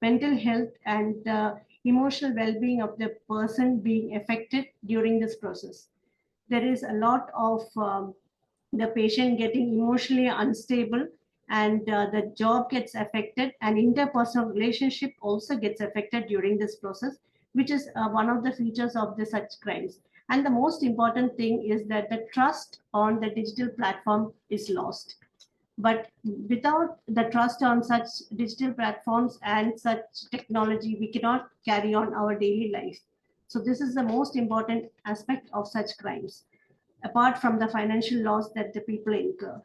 mental health and emotional well-being of the person being affected during this process. There is a lot of the patient getting emotionally unstable, and the job gets affected, and interpersonal relationship also gets affected during this process, which is one of the features of the such crimes. And the most important thing is that the trust on the digital platform is lost. But without the trust on such digital platforms and such technology, we cannot carry on our daily life. So this is the most important aspect of such crimes, apart from the financial loss that the people incur.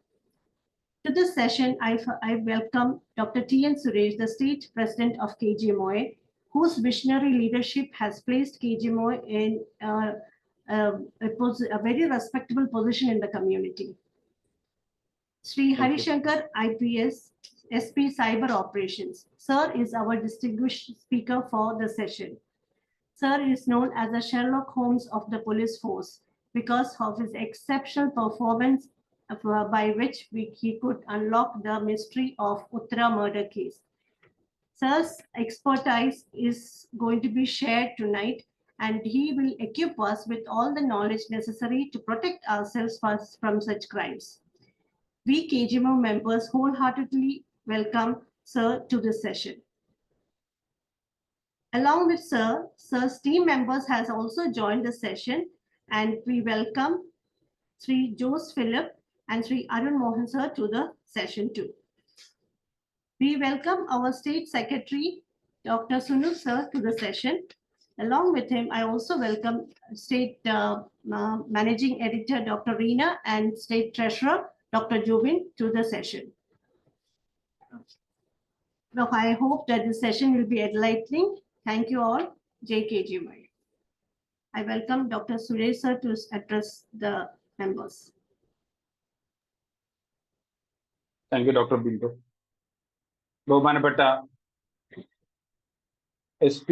To this session, I welcome Dr. T.N. Suresh, the State President of KGMOA, whose visionary leadership has placed KGMOA in a very respectable position in the community. Sri Shankar, IPS, SP Cyber Operations. Sir is our distinguished speaker for the session. Sir is known as the Sherlock Holmes of the police force because of his exceptional performance by which he could unlock the mystery of Uttara murder case. Sir's expertise is going to be shared tonight, and he will equip us with all the knowledge necessary to protect ourselves from such crimes. We KGMO members wholeheartedly welcome Sir to this session. Along with Sir's team members has also joined the session, and we welcome Sri Jose Philip and Sri Arun Mohan Sir to the session too. We welcome our State Secretary, Dr. Sunu Sir, to the session. Along with him, I also welcome State Managing Editor, Dr. Reena, and State Treasurer, Dr. Jubin, to the session. Now, I hope that the session will be enlightening. Thank you all. JKGMI. I welcome Dr. Suresh Sir to address the members. Thank you, Dr. Bindu. ബഹുമാനപ്പെട്ട SP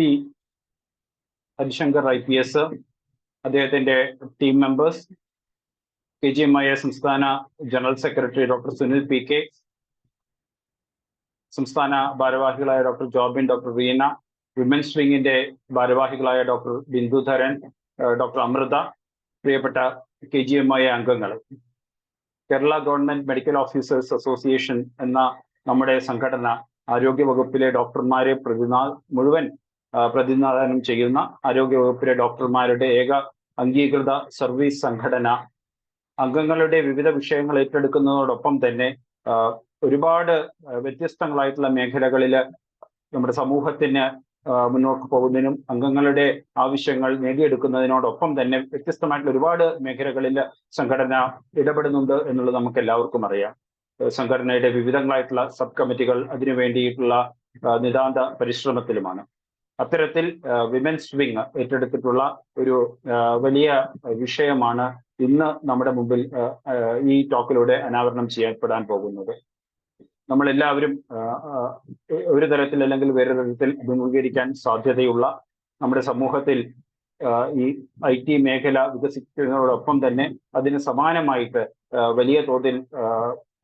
Shankar IPS, അദ്ദേഹത്തിന്റെ team members, KGMOA സംസ്ഥാന general secretary doctor Sunil PK, സംസ്ഥാന ഭാരവാഹികളായ doctor Jobin, doctor Reena, women's വിങ്ങിന്റെ ഭാരവാഹികളായ doctor Bindudharan, doctor Amritha, പ്രിയപ്പെട്ട KGMOA അംഗങ്ങൾ, Kerala government medical officers association എന്ന നമ്മുടെ സംഘടന ആരോഗ്യ വകുപ്പിലെ ഡോക്ടർമാരെ മുഴുവൻ പ്രതിനിധാനം ചെയ്യുന്ന ആരോഗ്യ വകുപ്പിലെ ഡോക്ടർമാരുടെ ഏക അംഗീകൃത സർവീസ് സംഘടന. അംഗങ്ങളുടെ വിവിധ വിഷയങ്ങൾ ഏറ്റെടുക്കുന്നതോടൊപ്പം തന്നെ ഒരുപാട് വ്യത്യസ്തങ്ങളായിട്ടുള്ള മേഖലകളിൽ നമ്മുടെ സമൂഹത്തിന് മുന്നോട്ട് പോകുന്നതിനും അംഗങ്ങളുടെ ആവശ്യങ്ങൾ നേടിയെടുക്കുന്നതിനോടൊപ്പം തന്നെ വ്യത്യസ്തമായിട്ടുള്ള ഒരുപാട് മേഖലകളിൽ സംഘടന ഇടപെടുന്നുണ്ട് എന്നുള്ളത് നമുക്ക് എല്ലാവർക്കും അറിയാം. സംഘടനയുടെ വിവിധങ്ങളായിട്ടുള്ള സബ് കമ്മിറ്റികൾ അതിനു വേണ്ടിയിട്ടുള്ള നിതാന്ത പരിശ്രമത്തിലുമാണ്. അത്തരത്തിൽ വിമൻസ് വിങ് ഏറ്റെടുത്തിട്ടുള്ള ഒരു വലിയ വിഷയമാണ് ഇന്ന് നമ്മുടെ മുമ്പിൽ ഈ ടോക്കിലൂടെ അനാവരണം ചെയ്യപ്പെടാൻ പോകുന്നത്. നമ്മളെല്ലാവരും ഒരു തരത്തിൽ അല്ലെങ്കിൽ വേറെ തരത്തിൽ അഭിമുഖീകരിക്കാൻ സാധ്യതയുള്ള നമ്മുടെ സമൂഹത്തിൽ ഈ IT മേഖല വികസിക്കുന്നതോടൊപ്പം തന്നെ അതിന് സമാനമായിട്ട് വലിയ തോതിൽ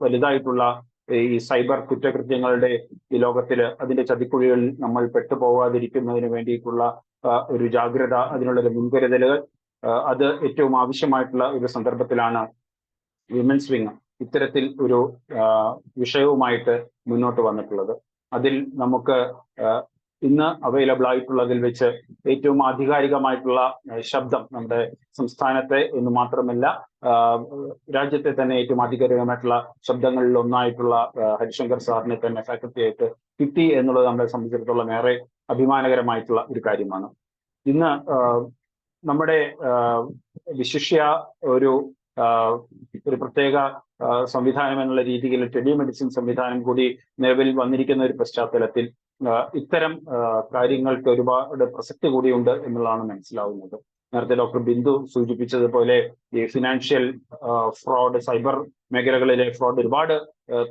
വലുതായിട്ടുള്ള ഈ സൈബർ കുറ്റകൃത്യങ്ങളുടെ ഈ ലോകത്തിൽ അതിന്റെ ചതിക്കുഴികളിൽ നമ്മൾ പെട്ടുപോകാതിരിക്കുന്നതിന് വേണ്ടിയിട്ടുള്ള ഒരു ജാഗ്രത, അതിനുള്ളൊരു മുൻകരുതലുകൾ, അത് ഏറ്റവും ആവശ്യമായിട്ടുള്ള ഒരു സന്ദർഭത്തിലാണ് വിമൻസ് വിങ് ഇത്തരത്തിൽ ഒരു വിഷയവുമായിട്ട് മുന്നോട്ട് വന്നിട്ടുള്ളത്. അതിൽ നമുക്ക് ഇന്ന് അവൈലബിൾ ആയിട്ടുള്ളതിൽ വെച്ച് ഏറ്റവും ആധികാരികമായിട്ടുള്ള ശബ്ദം നമ്മുടെ സംസ്ഥാനത്തെ എന്ന് മാത്രമല്ല രാജ്യത്തെ തന്നെ ഏറ്റവും ആധികാരികമായിട്ടുള്ള ശബ്ദങ്ങളിൽ ഒന്നായിട്ടുള്ള ഹരിശങ്കർ സാറിനെ തന്നെ ഫാക്കൽറ്റി ആയിട്ട് കിട്ടി എന്നുള്ളത് നമ്മളെ സംബന്ധിച്ചിടത്തോളം ഏറെ അഭിമാനകരമായിട്ടുള്ള ഒരു കാര്യമാണ്. ഇന്ന് നമ്മുടെ വിശിഷ്യ ഒരു പ്രത്യേക സംവിധാനം എന്നുള്ള രീതിയിൽ ടെലിമെഡിസിൻ സംവിധാനം കൂടി നിലവിൽ വന്നിരിക്കുന്ന ഒരു പശ്ചാത്തലത്തിൽ ഇത്തരം കാര്യങ്ങൾക്ക് ഒരുപാട് പ്രസക്തി കൂടിയുണ്ട് എന്നുള്ളതാണ് മനസ്സിലാവുന്നത്. നേരത്തെ ഡോക്ടർ ബിന്ദു സൂചിപ്പിച്ചതുപോലെ ഈ ഫിനാൻഷ്യൽ ഫ്രോഡ്, സൈബർ മേഖലകളിലെ ഫ്രോഡ് ഒരുപാട്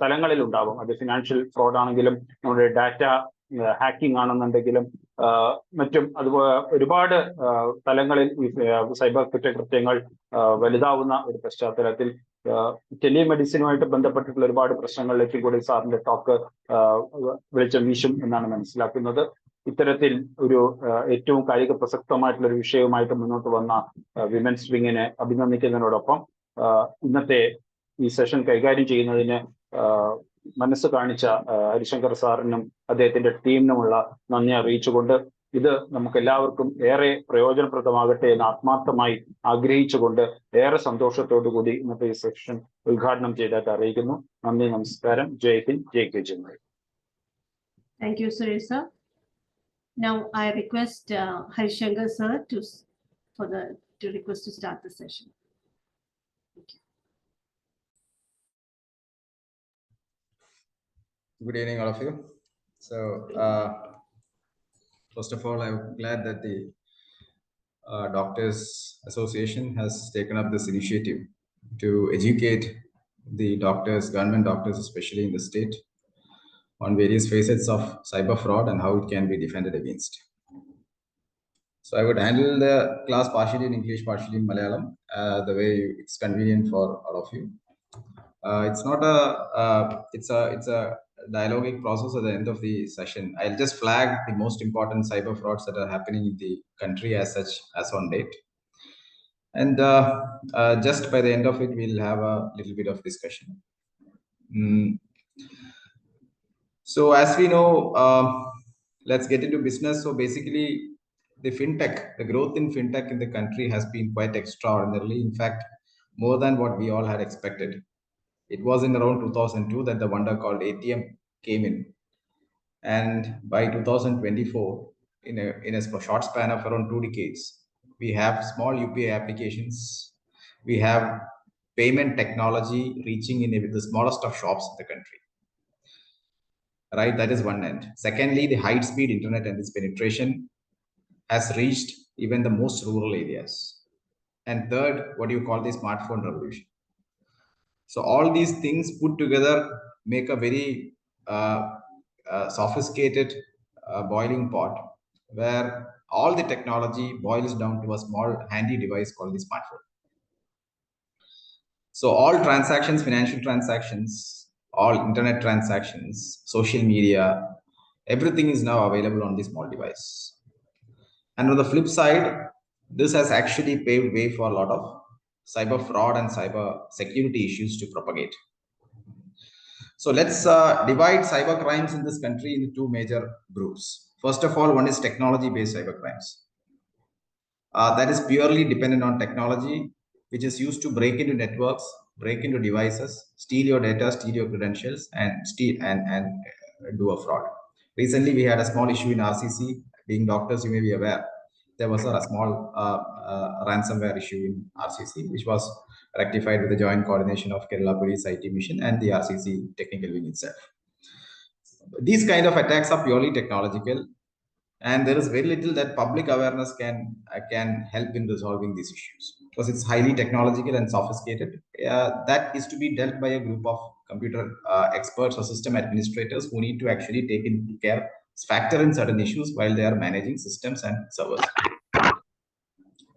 തലങ്ങളിൽ ഉണ്ടാവും. അത് ഫിനാൻഷ്യൽ ഫ്രോഡ് ആണെങ്കിലും, നമ്മുടെ ഡാറ്റ ഹാക്കിംഗ് ആണെന്നുണ്ടെങ്കിലും, മറ്റും അതുപോലെ ഒരുപാട് തലങ്ങളിൽ ഈ സൈബർ കുറ്റകൃത്യങ്ങൾ വലുതാവുന്ന ഒരു പശ്ചാത്തലത്തിൽ ടെലിമെഡിസിനുമായിട്ട് ബന്ധപ്പെട്ടിട്ടുള്ള ഒരുപാട് പ്രശ്നങ്ങളിലേക്ക് കൂടി സാറിന്റെ ടോക്ക് വെളിച്ചം വീശും എന്നാണ് മനസ്സിലാക്കുന്നത്. ഇത്തരത്തിൽ ഒരു ഏറ്റവും കായിക പ്രസക്തമായിട്ടുള്ള ഒരു വിഷയവുമായിട്ട് മുന്നോട്ട് വന്ന വിമൻസ് വിങ്ങിനെ അഭിനന്ദിക്കുന്നതിനോടൊപ്പം ഇന്നത്തെ ഈ സെഷൻ കൈകാര്യം ചെയ്യുന്നതിന് മനസ്സ് കാണിച്ച ഹരിശങ്കർ സാറിനും അദ്ദേഹത്തിന്റെ ടീമിനുമുള്ള നന്ദി അറിയിച്ചുകൊണ്ട് ഇത് നമുക്ക് എല്ലാവർക്കും ഏറെ പ്രയോജനപ്രദമാകട്ടെ എന്ന് ആത്മാർത്ഥമായി ആഗ്രഹിച്ചുകൊണ്ട് ഏറെ സന്തോഷത്തോടു കൂടി ഇന്നത്തെ ഈ സെഷൻ ഉദ്ഘാടനം ചെയ്തതായിട്ട് അറിയിക്കുന്നു. നന്ദി, നമസ്കാരം. ജയ് ഹിന്ദ്, ജയ് KGMOA. Thank you, Suresh sir. Now I request Harishankar sir to request to start the session. Thank you. Good evening, all of you. So, first of all, I'm glad that the Doctors Association has taken up this initiative to educate the doctors, government doctors, especially in the state, on various facets of cyber fraud and how it can be defended against. So I would handle the class partially in English, partially in Malayalam, the way it's convenient for all of you. It's not it's a dialogic process at the end of the session. I'll just flag the most important cyber frauds that are happening in the country as such as on date. And just by the end of it, we'll have a little bit of discussion. So as we know, let's get into business. So basically, the growth in fintech in the country has been quite extraordinarily. In fact, more than what we all had expected. It was in around 2002 that the wonder called ATM came in. And by 2024, in a short span of around 2 decades, we have small UPI applications. We have payment technology reaching in the smallest of shops in the country. Right, that is one end. Secondly, the high-speed internet and its penetration has reached even the most rural areas. And third, what you call the smartphone revolution. So all these things put together make a very sophisticated boiling pot where all the technology boils down to a small handy device called the smartphone. So all transactions, financial transactions, all internet transactions, social media, everything is now available on this small device. And on the flip side, this has actually paved way for a lot of cyber fraud and cyber security issues to propagate. So let's divide cyber crimes in this country into two major groups. First of all, one is technology-based cyber crimes. That is purely dependent on technology, which is used to break into networks, break into devices, steal your data, steal your credentials, and do a fraud. Recently, we had a small issue in RCC. Being doctors, you may be aware, there was a small ransomware issue in RCC, which was rectified with the joint coordination of Kerala Police IT Mission and the RCC technical wing itself. These kind of attacks are purely technological, and there is very little that public awareness can help in resolving these issues because it's highly technological and sophisticated. That is to be dealt by a group of computer experts or system administrators who need to actually take into care, factor in certain issues while they are managing systems and servers.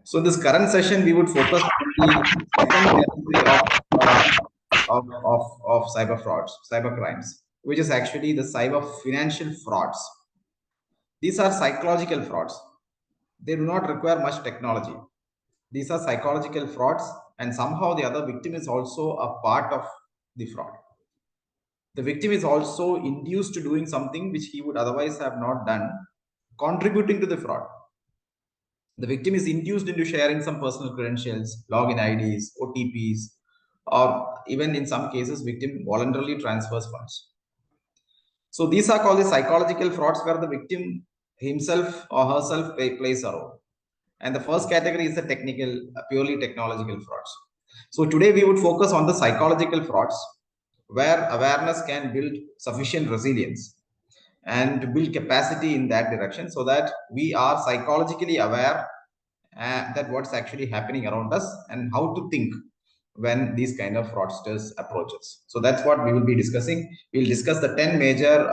So in this current session, we would focus on the second category of cyber frauds, cyber crimes, which is actually the cyber financial frauds. These are psychological frauds. They do not require much technology. These are psychological frauds, and somehow the other victim is also a part of the fraud. The victim is also induced to doing something which he would otherwise have not done, contributing to the fraud. The victim is induced into sharing some personal credentials, login IDs, OTPs, or even in some cases, victim voluntarily transfers funds. So these are called the psychological frauds where the victim himself or herself plays a role. And the first category is the technical, purely technological frauds. So today we would focus on the psychological frauds where awareness can build sufficient resilience and to build capacity in that direction so that we are psychologically aware that what's actually happening around us and how to think when these kind of fraudsters approach us. So that's what we will be discussing. We'll discuss the 10 major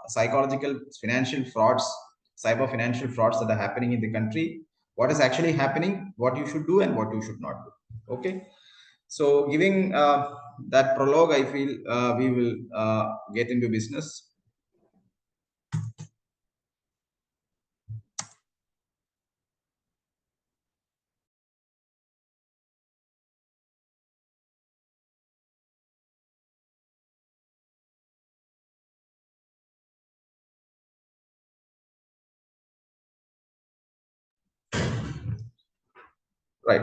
psychological financial frauds cyber financial frauds that are happening in the country, what is actually happening, what you should do and what you should not do. Okay. So giving that prologue, I feel we will get into business. Right.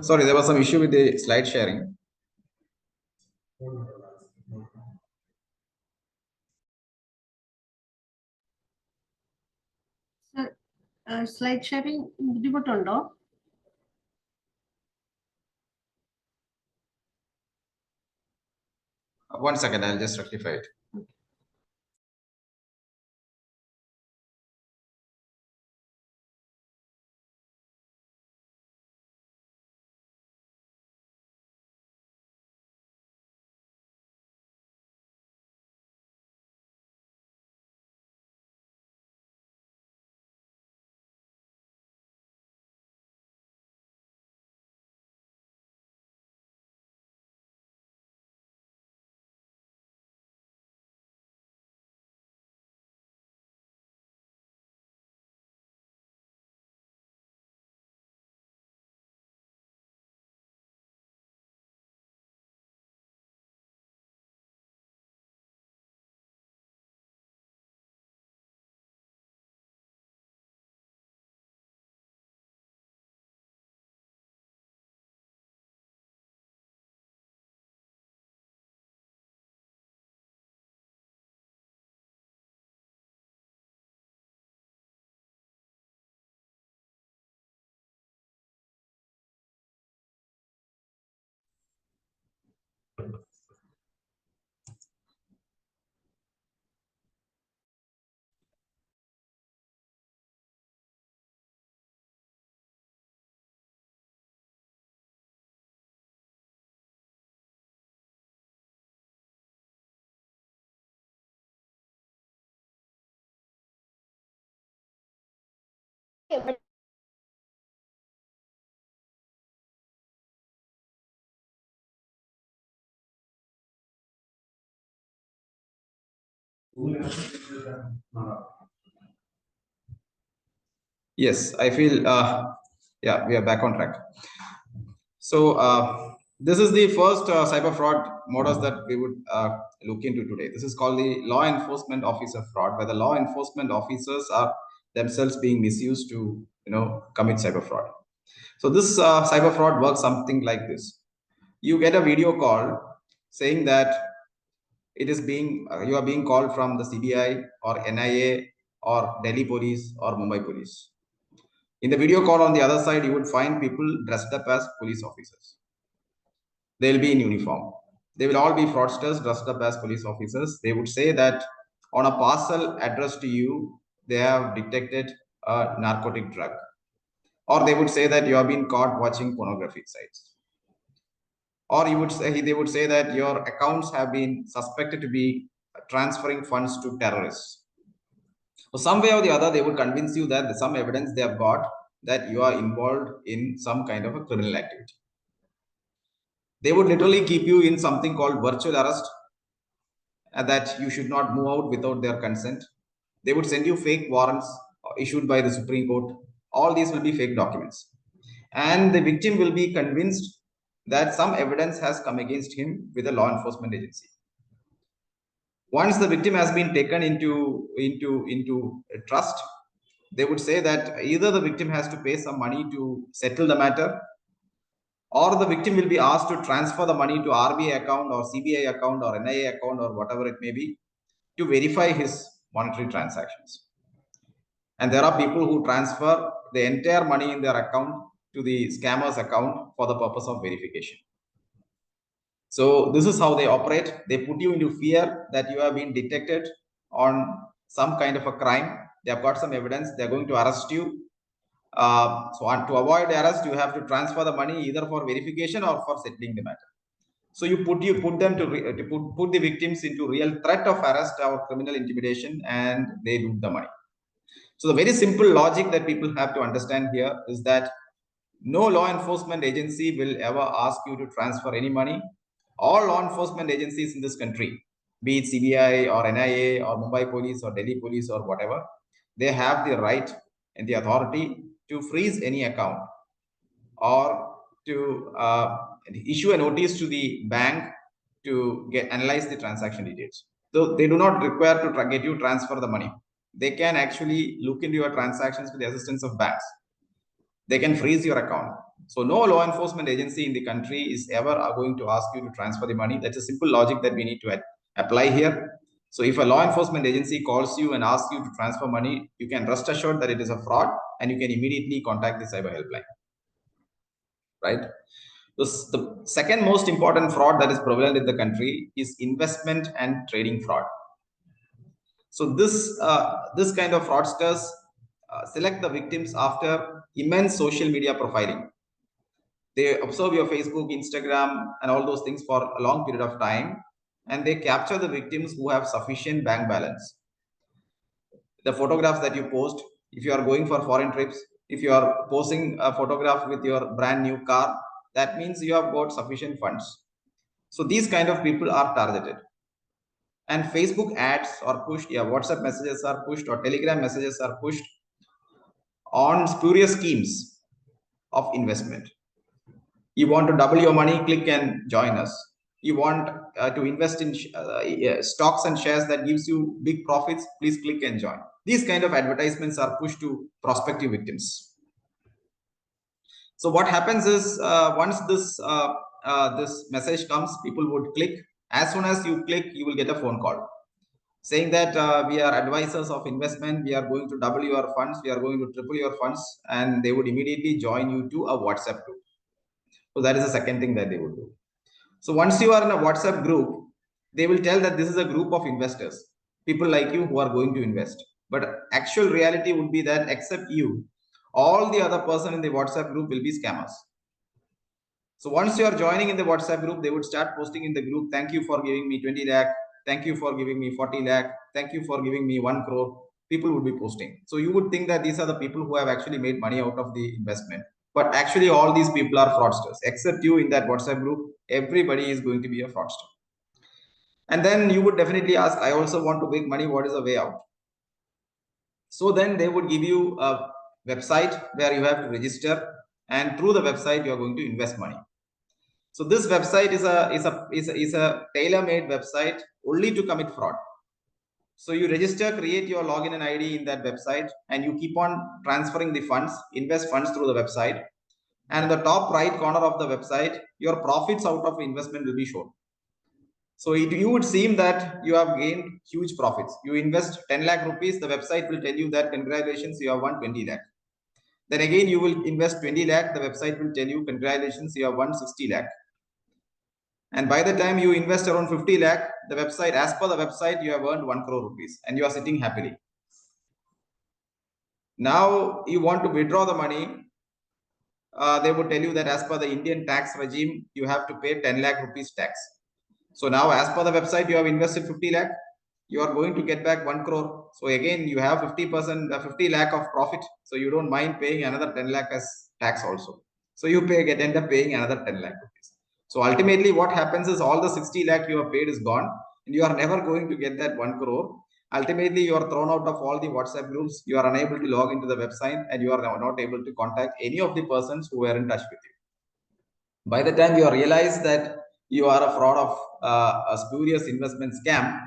Sorry, there was some issue with the slide sharing. Slide sharing ബുദ്ധിമുട്ടുണ്ടോ? One second, I'll just rectify it. Yes, I feel, yeah, we are back on track. So this is the first cyber fraud modus that we would look into today. This is called the law enforcement officer fraud, where the law enforcement officers are themselves being misused to, commit cyber fraud. So this cyber fraud works something like this. You get a video call saying that it is being, you are being called from the CBI or NIA or Delhi police or Mumbai police. In the video call on the other side, you would find people dressed up as police officers. They'll be in uniform. They will all be fraudsters dressed up as police officers. They would say that on a parcel addressed to you, they have detected a narcotic drug. Or they would say that you have been caught watching pornography sites. Or they would say that your accounts have been suspected to be transferring funds to terrorists. So some way or the other, they would convince you that some evidence they have got that you are involved in some kind of a criminal activity. They would literally keep you in something called virtual arrest, and that you should not move out without their consent. They would send you fake warrants issued by the Supreme Court. All these will be fake documents. And the victim will be convinced that some evidence has come against him with a law enforcement agency. Once the victim has been taken into trust, they would say that either the victim has to pay some money to settle the matter, or the victim will be asked to transfer the money to RBI account or CBI account or NIA account or whatever it may be to verify his monetary transactions. And there are people who transfer the entire money in their account to the scammer's account for the purpose of verification. So this is how they operate. They put you into fear that you have been detected on some kind of a crime. They have got some evidence. They're going to arrest you. So to avoid arrest, you have to transfer the money either for verification or for settling the matter. So you put them to put the victims into real threat of arrest or criminal intimidation, and they lose the money. So the very simple logic that people have to understand here is that no law enforcement agency will ever ask you to transfer any money. All law enforcement agencies in this country, be it CBI or NIA or Mumbai Police or Delhi Police or whatever, they have the right and the authority to freeze any account or to issue a notice to the bank to analyze the transaction details. So they do not require to get you transfer the money. They can actually look into your transactions with the assistance of banks. They can freeze your account. So no law enforcement agency in the country is ever going to ask you to transfer the money. That's a simple logic that we need to apply here. So if a law enforcement agency calls you and asks you to transfer money, you can rest assured that it is a fraud and you can immediately contact the cyber helpline. Right? The second most important fraud that is prevalent in the country is investment and trading fraud. So this kind of fraudsters select the victims after immense social media profiling. They observe your Facebook, Instagram, and all those things for a long period of time, and they capture the victims who have sufficient bank balance. The photographs that you post, if you are going for foreign trips, if you are posting a photograph with your brand new car, that means you have got sufficient funds. So these kind of people are targeted. And Facebook ads are pushed, WhatsApp messages are pushed, or Telegram messages are pushed on spurious schemes of investment. You want to double your money, click and join us. You want to invest in stocks and shares that gives you big profits, please click and join. These kind of advertisements are pushed to prospective victims. So what happens is once this message comes, people would click. As soon as you click, you will get a phone call saying that we are advisors of investment, we are going to double your funds, we are going to triple your funds, and they would immediately join you to a WhatsApp group. So that is the second thing that they would do. So once you are in a WhatsApp group, they will tell that this is a group of investors, people like you who are going to invest. But actual reality would be that except you, all the other person in the WhatsApp group will be scammers. So once you are joining in the WhatsApp group, they would start posting in the group, thank you for giving me 20 lakh, thank you for giving me 40 lakh, thank you for giving me 1 crore. People would be posting. So you would think that these are the people who have actually made money out of the investment. But actually all these people are fraudsters. Except you in that WhatsApp group, everybody is going to be a fraudster. And then you would definitely ask, I also want to make money. What is the way out? So then they would give you a website where you have to register, and through the website you are going to invest money. So this website is a tailor-made website only to commit fraud. So you register, create your login and ID in that website, and you keep on transferring the funds, invest funds through the website. And in the top right corner of the website, your profits out of investment will be shown. So you would seem that you have gained huge profits. You invest 10 lakh rupees, the website will tell you that congratulations, you have won 20 lakh. Then again, you will invest 20 lakh, the website will tell you congratulations, you have won 60 lakh. And by the time you invest around 50 lakh, the website, as per the website, you have earned 1 crore rupees and you are sitting happily. Now you want to withdraw the money. They would tell you that as per the Indian tax regime, you have to pay 10 lakh rupees tax. So now as per the website, you have invested 50 lakh, you are going to get back 1 crore. So again, you have 50%, 50 lakh of profit. So you don't mind paying another 10 lakh as tax also. So you end up paying another 10 lakh rupees. So ultimately what happens is all the 60 lakh you have paid is gone and you are never going to get that 1 crore. Ultimately, you are thrown out of all the WhatsApp groups. You are unable to log into the website and you are not able to contact any of the persons who were in touch with you. By the time you realize that you are a fraud of a spurious investment scam,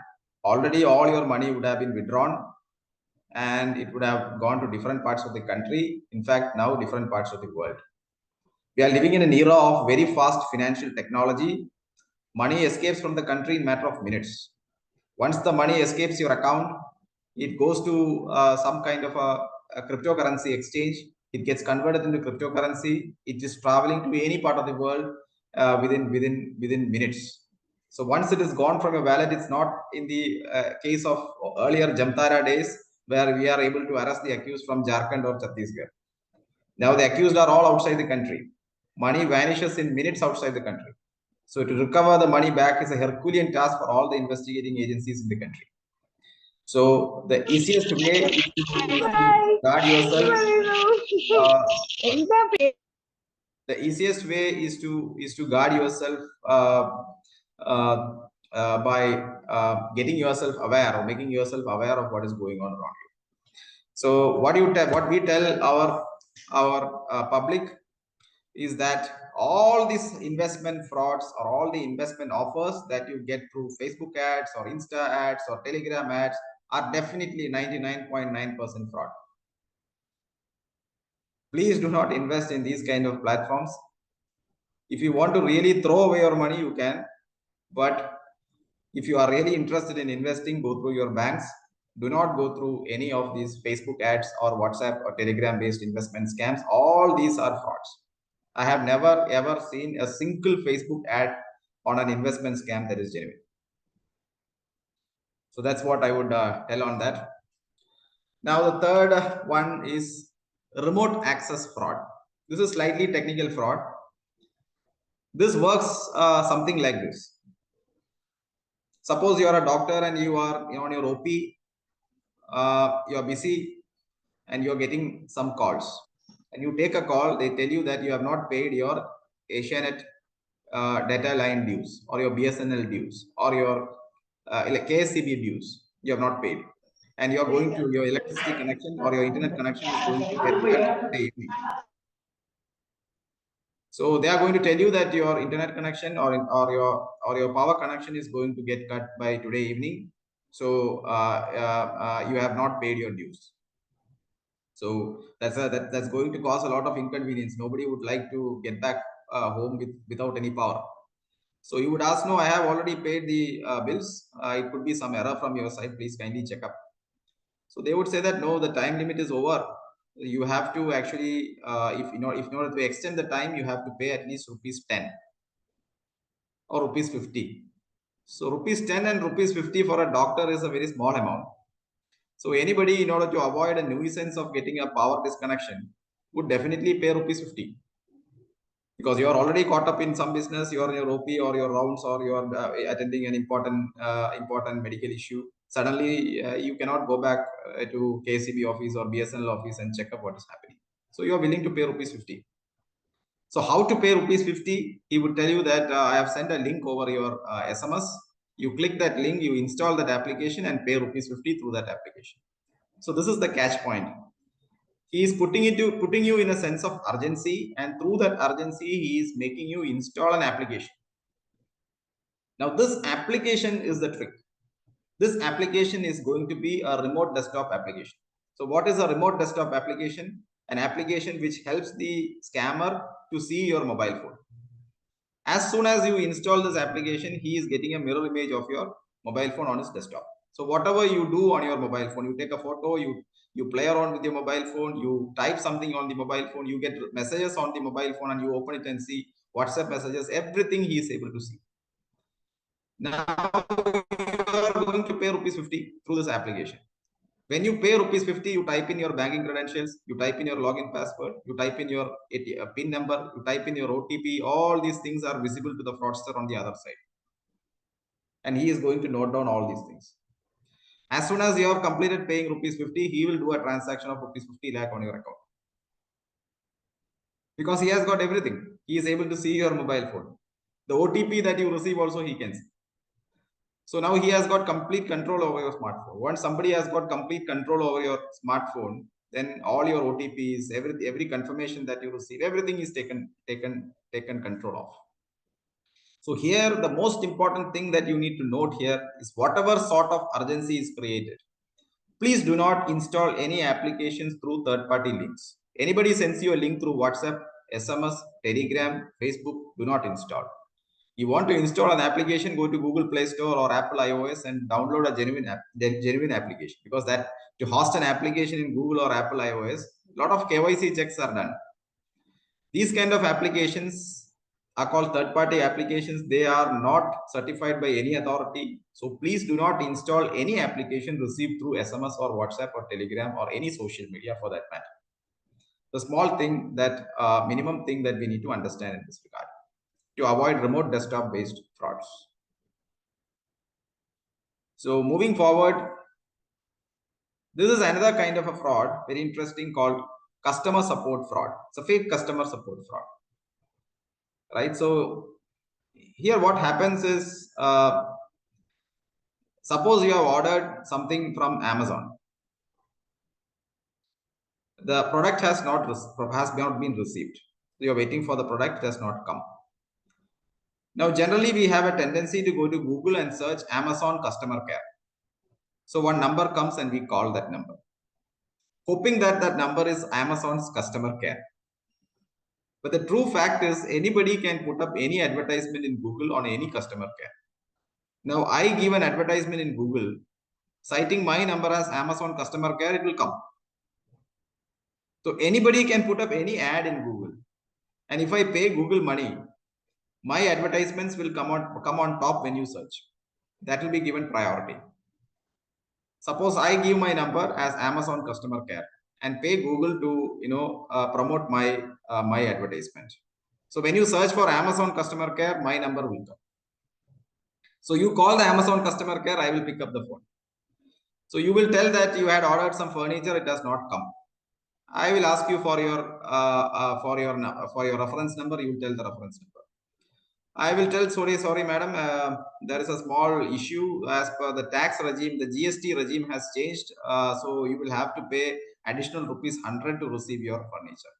already all your money would have been withdrawn and it would have gone to different parts of the country. In fact, now different parts of the world. We are living in an era of very fast financial technology. Money escapes from the country in a matter of minutes. Once the money escapes your account, it goes to some kind of a cryptocurrency exchange. It gets converted into cryptocurrency. It is traveling to any part of the world. within minutes. So once it is gone from your wallet, it's not in the case of earlier Jamtara days where we are able to arrest the accused from Jharkhand or Chhattisgarh. Now the accused are all outside the country. Money vanishes in minutes outside the country. So to recover the money back is a Herculean task for all the investigating agencies in the country. So the easiest way is to guard yourself. The easiest way is to guard yourself by getting yourself aware or making yourself aware of what is going on around you. So what we tell our public is that all these investment frauds or all the investment offers that you get through Facebook ads or Insta ads or Telegram ads are definitely 99.9% fraud. Please do not invest in these kind of platforms. If you want to really throw away your money, you can. But if you are really interested in investing, go through your banks. Do not go through any of these Facebook ads or WhatsApp or Telegram based investment scams. All these are frauds. I have never ever seen a single Facebook ad on an investment scam that is genuine. So that's what I would tell on that. Now the third one is remote access fraud. This is slightly technical fraud. This works something like this. Suppose you are a doctor and you are on your OP, you are busy and you are getting some calls. And you take a call, they tell you that you have not paid your Asianet data line dues or your BSNL dues or your KSCB dues. You have not paid. And you are going to your electricity connection or your internet connection is going to get cut today evening. So they are going to tell you that your internet connection or your power connection is going to get cut by today evening. So you have not paid your dues. So that's going to cause a lot of inconvenience. Nobody would like to get back home without any power. So you would ask, no, I have already paid the bills. It could be some error from your side. Please kindly check up. So they would say that no, the time limit is over. You have to actually, if in order to extend the time, you have to pay at least rupees 10 or rupees 50. So rupees 10 and rupees 50 for a doctor is a very small amount. So anybody, in order to avoid a nuisance of getting a power disconnection, would definitely pay rupees 50. Because you are already caught up in some business, you are in your OP or your rounds or you are attending an important medical issue. Suddenly, you cannot go back to KCB office or BSNL office and check up what is happening. So you are willing to pay rupees 50. So how to pay rupees 50? He would tell you that I have sent a link over your SMS. You click that link, you install that application and pay rupees 50 through that application. So this is the catch point. He is putting you in a sense of urgency, and through that urgency, he is making you install an application. Now, this application is the trick. This application is going to be a remote desktop application. So what is a remote desktop application? An application which helps the scammer to see your mobile phone. As soon as you install this application, he is getting a mirror image of your mobile phone on his desktop. So whatever you do on your mobile phone, you take a photo, you play around with your mobile phone, you type something on the mobile phone, you get messages on the mobile phone and you open it and see WhatsApp messages, everything he is able to see. Now you are going to pay rupees 50 through this application. When you pay rupees 50, you type in your banking credentials, you type in your login password, you type in your PIN number, you type in your OTP, all these things are visible to the fraudster on the other side. And he is going to note down all these things. As soon as you have completed paying rupees 50, he will do a transaction of rupees 50 lakh on your account. Because he has got everything. He is able to see your mobile phone. The OTP that you receive also he can see. So now he has got complete control over your smartphone. Once somebody has got complete control over your smartphone, then all your OTPs, every confirmation that you receive, everything is taken control of. So here, the most important thing that you need to note here is whatever sort of urgency is created, please do not install any applications through third-party links. Anybody sends you a link through WhatsApp, SMS, Telegram, Facebook, do not install. You want to install an application, go to Google Play Store or Apple iOS and download a genuine application. Because that to host an application in Google or Apple iOS, a lot of KYC checks are done. These kind of applications are called third-party applications. They are not certified by any authority. So please do not install any application received through SMS or WhatsApp or Telegram or any social media for that matter. The small thing that minimum thing that we need to understand in this regard to avoid remote desktop based frauds. So moving forward, this is another kind of a fraud, very interesting, called customer support fraud. It's a fake customer support fraud, right? So here what happens is, suppose you have ordered something from Amazon. The product has not been received. So you're waiting for the product, it has not come. Now, generally, we have a tendency to go to Google and search Amazon customer care. So one number comes and we call that number, hoping that that number is Amazon's customer care. But the true fact is anybody can put up any advertisement in Google on any customer care. Now, I give an advertisement in Google, citing my number as Amazon customer care, it will come. So anybody can put up any ad in Google. And if I pay Google money, my advertisements will come on top when you search. That will be given priority. Suppose I give my number as Amazon customer care and pay Google to promote my my advertisement. So when you search for Amazon customer care, my number will come. So you call the Amazon customer care, I will pick up the phone. So you will tell that you had ordered some furniture, it has not come. I will ask you for your reference number. You will tell the reference number. I will tell, sorry, madam, there is a small issue as per the tax regime. The GST regime has changed. So you will have to pay additional ₹100 to receive your furniture.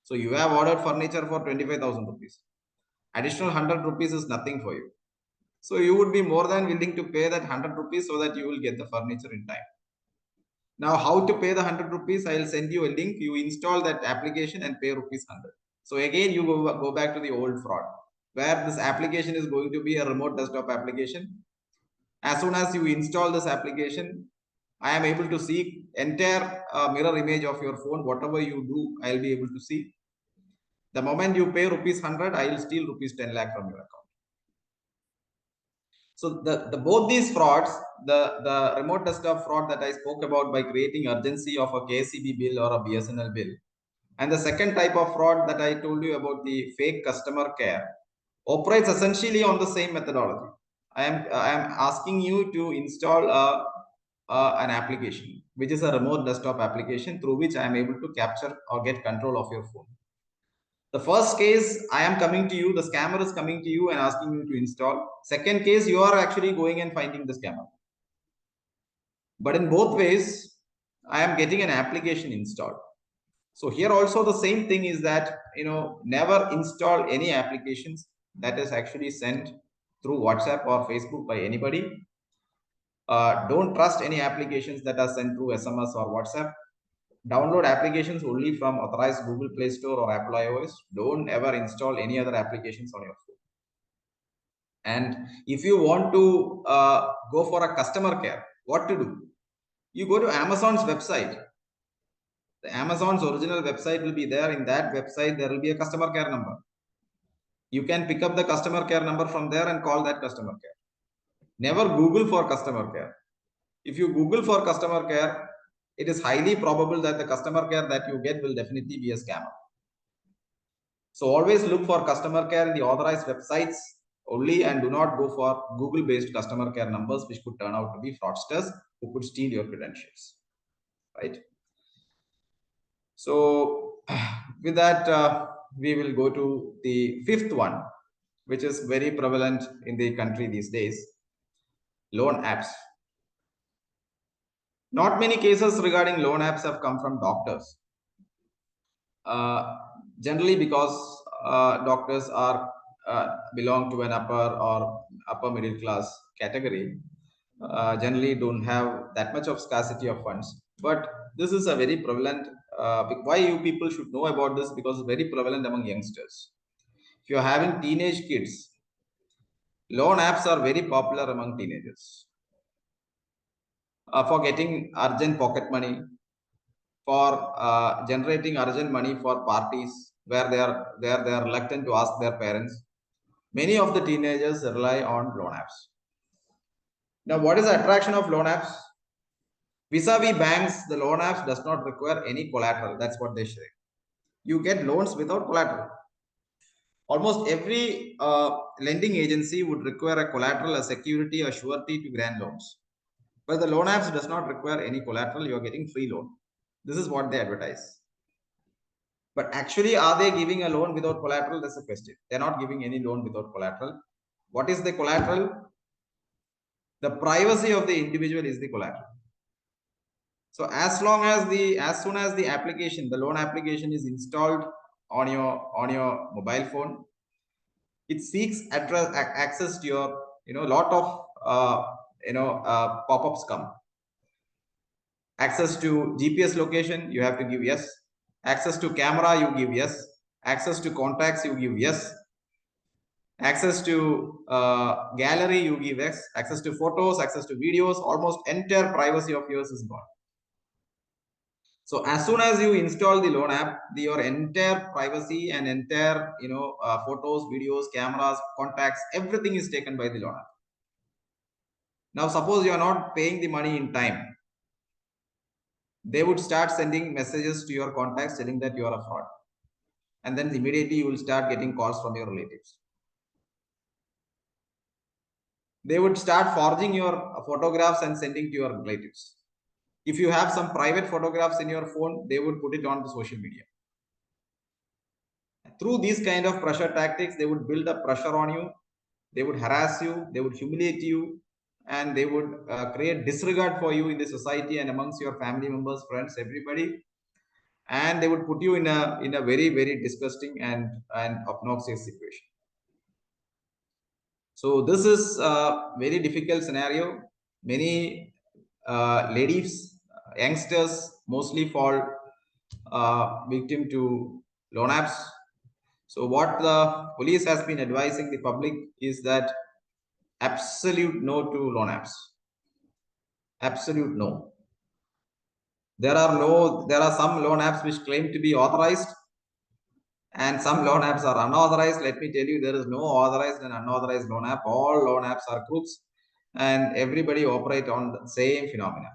So you have ordered furniture for 25,000 rupees. Additional ₹100 is nothing for you. So you would be more than willing to pay that ₹100 so that you will get the furniture in time. Now, how to pay the ₹100? I will send you a link. You install that application and pay ₹100. So again, you go back to the old fraud, where this application is going to be a remote desktop application. As soon as you install this application, I am able to see entire mirror image of your phone. Whatever you do, I'll be able to see. The moment you pay ₹100, I will steal ₹10 lakh from your account. So both these frauds, the remote desktop fraud that I spoke about by creating urgency of a KCB bill or a BSNL bill, and the second type of fraud that I told you about, the fake customer care, operates essentially on the same methodology. I am asking you to install an application which is a remote desktop application through which I am able to capture or get control of your phone. The first case, I am coming to you, the scammer is coming to you and asking you to install. Second case, you are actually going and finding the scammer. But in both ways, I am getting an application installed. So here also the same thing is that, never install any applications that is actually sent through WhatsApp or Facebook by anybody. Don't trust any applications that are sent through SMS or WhatsApp. Download applications only from authorized Google Play Store or Apple iOS. Don't ever install any other applications on your phone. And if you want to go for a customer care, what to do? You go to Amazon's website. The Amazon's original website will be there. In that website, there will be a customer care number. You can pick up the customer care number from there and call that customer care. Never Google for customer care. If you Google for customer care, it is highly probable that the customer care that you get will definitely be a scammer. So always look for customer care in the authorized websites only, and do not go for Google-based customer care numbers, which could turn out to be fraudsters who could steal your credentials, right? So with that, we will go to the fifth one, which is very prevalent in the country these days: loan apps. Not many cases regarding loan apps have come from doctors. Generally because doctors are belong to an upper middle class category, generally don't have that much of scarcity of funds. But this is a very prevalent, why you people should know about this, because it's very prevalent among youngsters. If you're having teenage kids, loan apps are very popular among teenagers for getting urgent pocket money, for generating urgent money for parties, where they are reluctant to ask their parents. Many of the teenagers rely on loan apps. Now, what is the attraction of loan apps? Vis-a-vis banks, the loan apps does not require any collateral. That's what they say. You get loans without collateral. Almost every lending agency would require a collateral, a security, a surety to grant loans. But the loan apps does not require any collateral. You are getting free loan. This is what they advertise. But actually, are they giving a loan without collateral? That's the question. They're not giving any loan without collateral. What is the collateral? The privacy of the individual is the collateral. So as soon as the application, the loan application is installed on your mobile phone, it seeks access to your, lot of pop-ups come. Access to GPS location, you have to give yes. Access to camera, you give yes. Access to contacts, you give yes. Access to gallery, you give yes. Access to photos, access to videos, almost entire privacy of yours is gone. So as soon as you install the loan app, your entire privacy and entire, photos, videos, cameras, contacts, everything is taken by the loan app. Now, suppose you are not paying the money in time, they would start sending messages to your contacts telling that you are a fraud. And then immediately you will start getting calls from your relatives. They would start forging your photographs and sending to your relatives. If you have some private photographs in your phone, they would put it on the social media. Through these kind of pressure tactics, they would build up pressure on you. They would harass you. They would humiliate you. And they would create disregard for you in the society and amongst your family members, friends, everybody. And they would put you in a very, very disgusting and obnoxious situation. So this is a very difficult scenario. Many ladies, youngsters mostly fall victim to loan apps. So what the police has been advising the public is that absolute no to loan apps. Absolute no. There are some loan apps which claim to be authorized, and some loan apps are unauthorized. Let me tell you, there is no authorized and unauthorized loan app. All loan apps are crooks, and everybody operate on the same phenomena.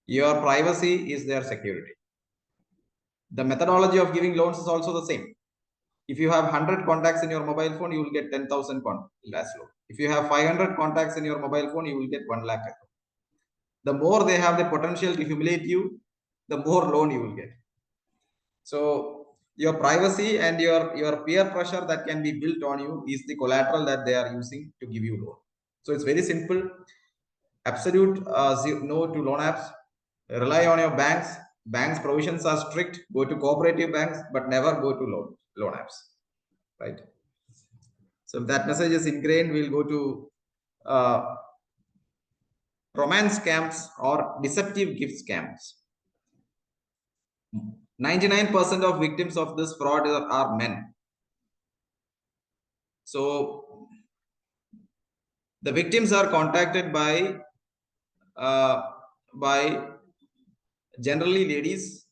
Your privacy is their security. The methodology of giving loans is also the same. If you have 100 contacts in your mobile phone, you will get 10,000 less loan. If you have 500 contacts in your mobile phone, you will get 1 lakh. The more they have the potential to humiliate you, the more loan you will get. So your privacy and your peer pressure that can be built on you is the collateral that they are using to give you loan. So it's very simple. Absolute no to loan apps. Rely on your banks. Banks provisions are strict. Go to cooperative banks, but never go to loan apps. Right. So if that message is ingrained, we'll go to romance scams or deceptive gift scams. 99% of victims of this fraud are men. So the victims are contacted by generally ladies.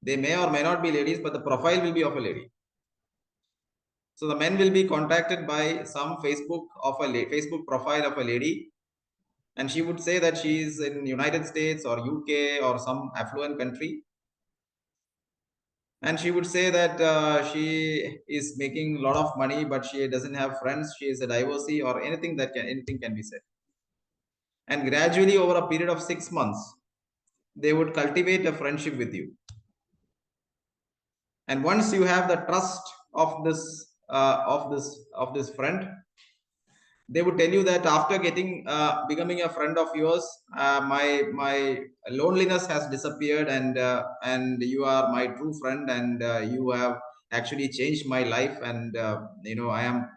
They may or may not be ladies, but the profile will be of a lady. So the men will be contacted by some Facebook profile of a lady, and she would say that she is in United States or UK or some affluent country, and she would say that she is making a lot of money, but she doesn't have friends. She is a divorcee or anything can be said. And gradually, over a period of 6 months, they would cultivate a friendship with you. And once you have the trust of this friend, they would tell you that after becoming a friend of yours, my loneliness has disappeared, and you are my true friend, and you have actually changed my life, and I am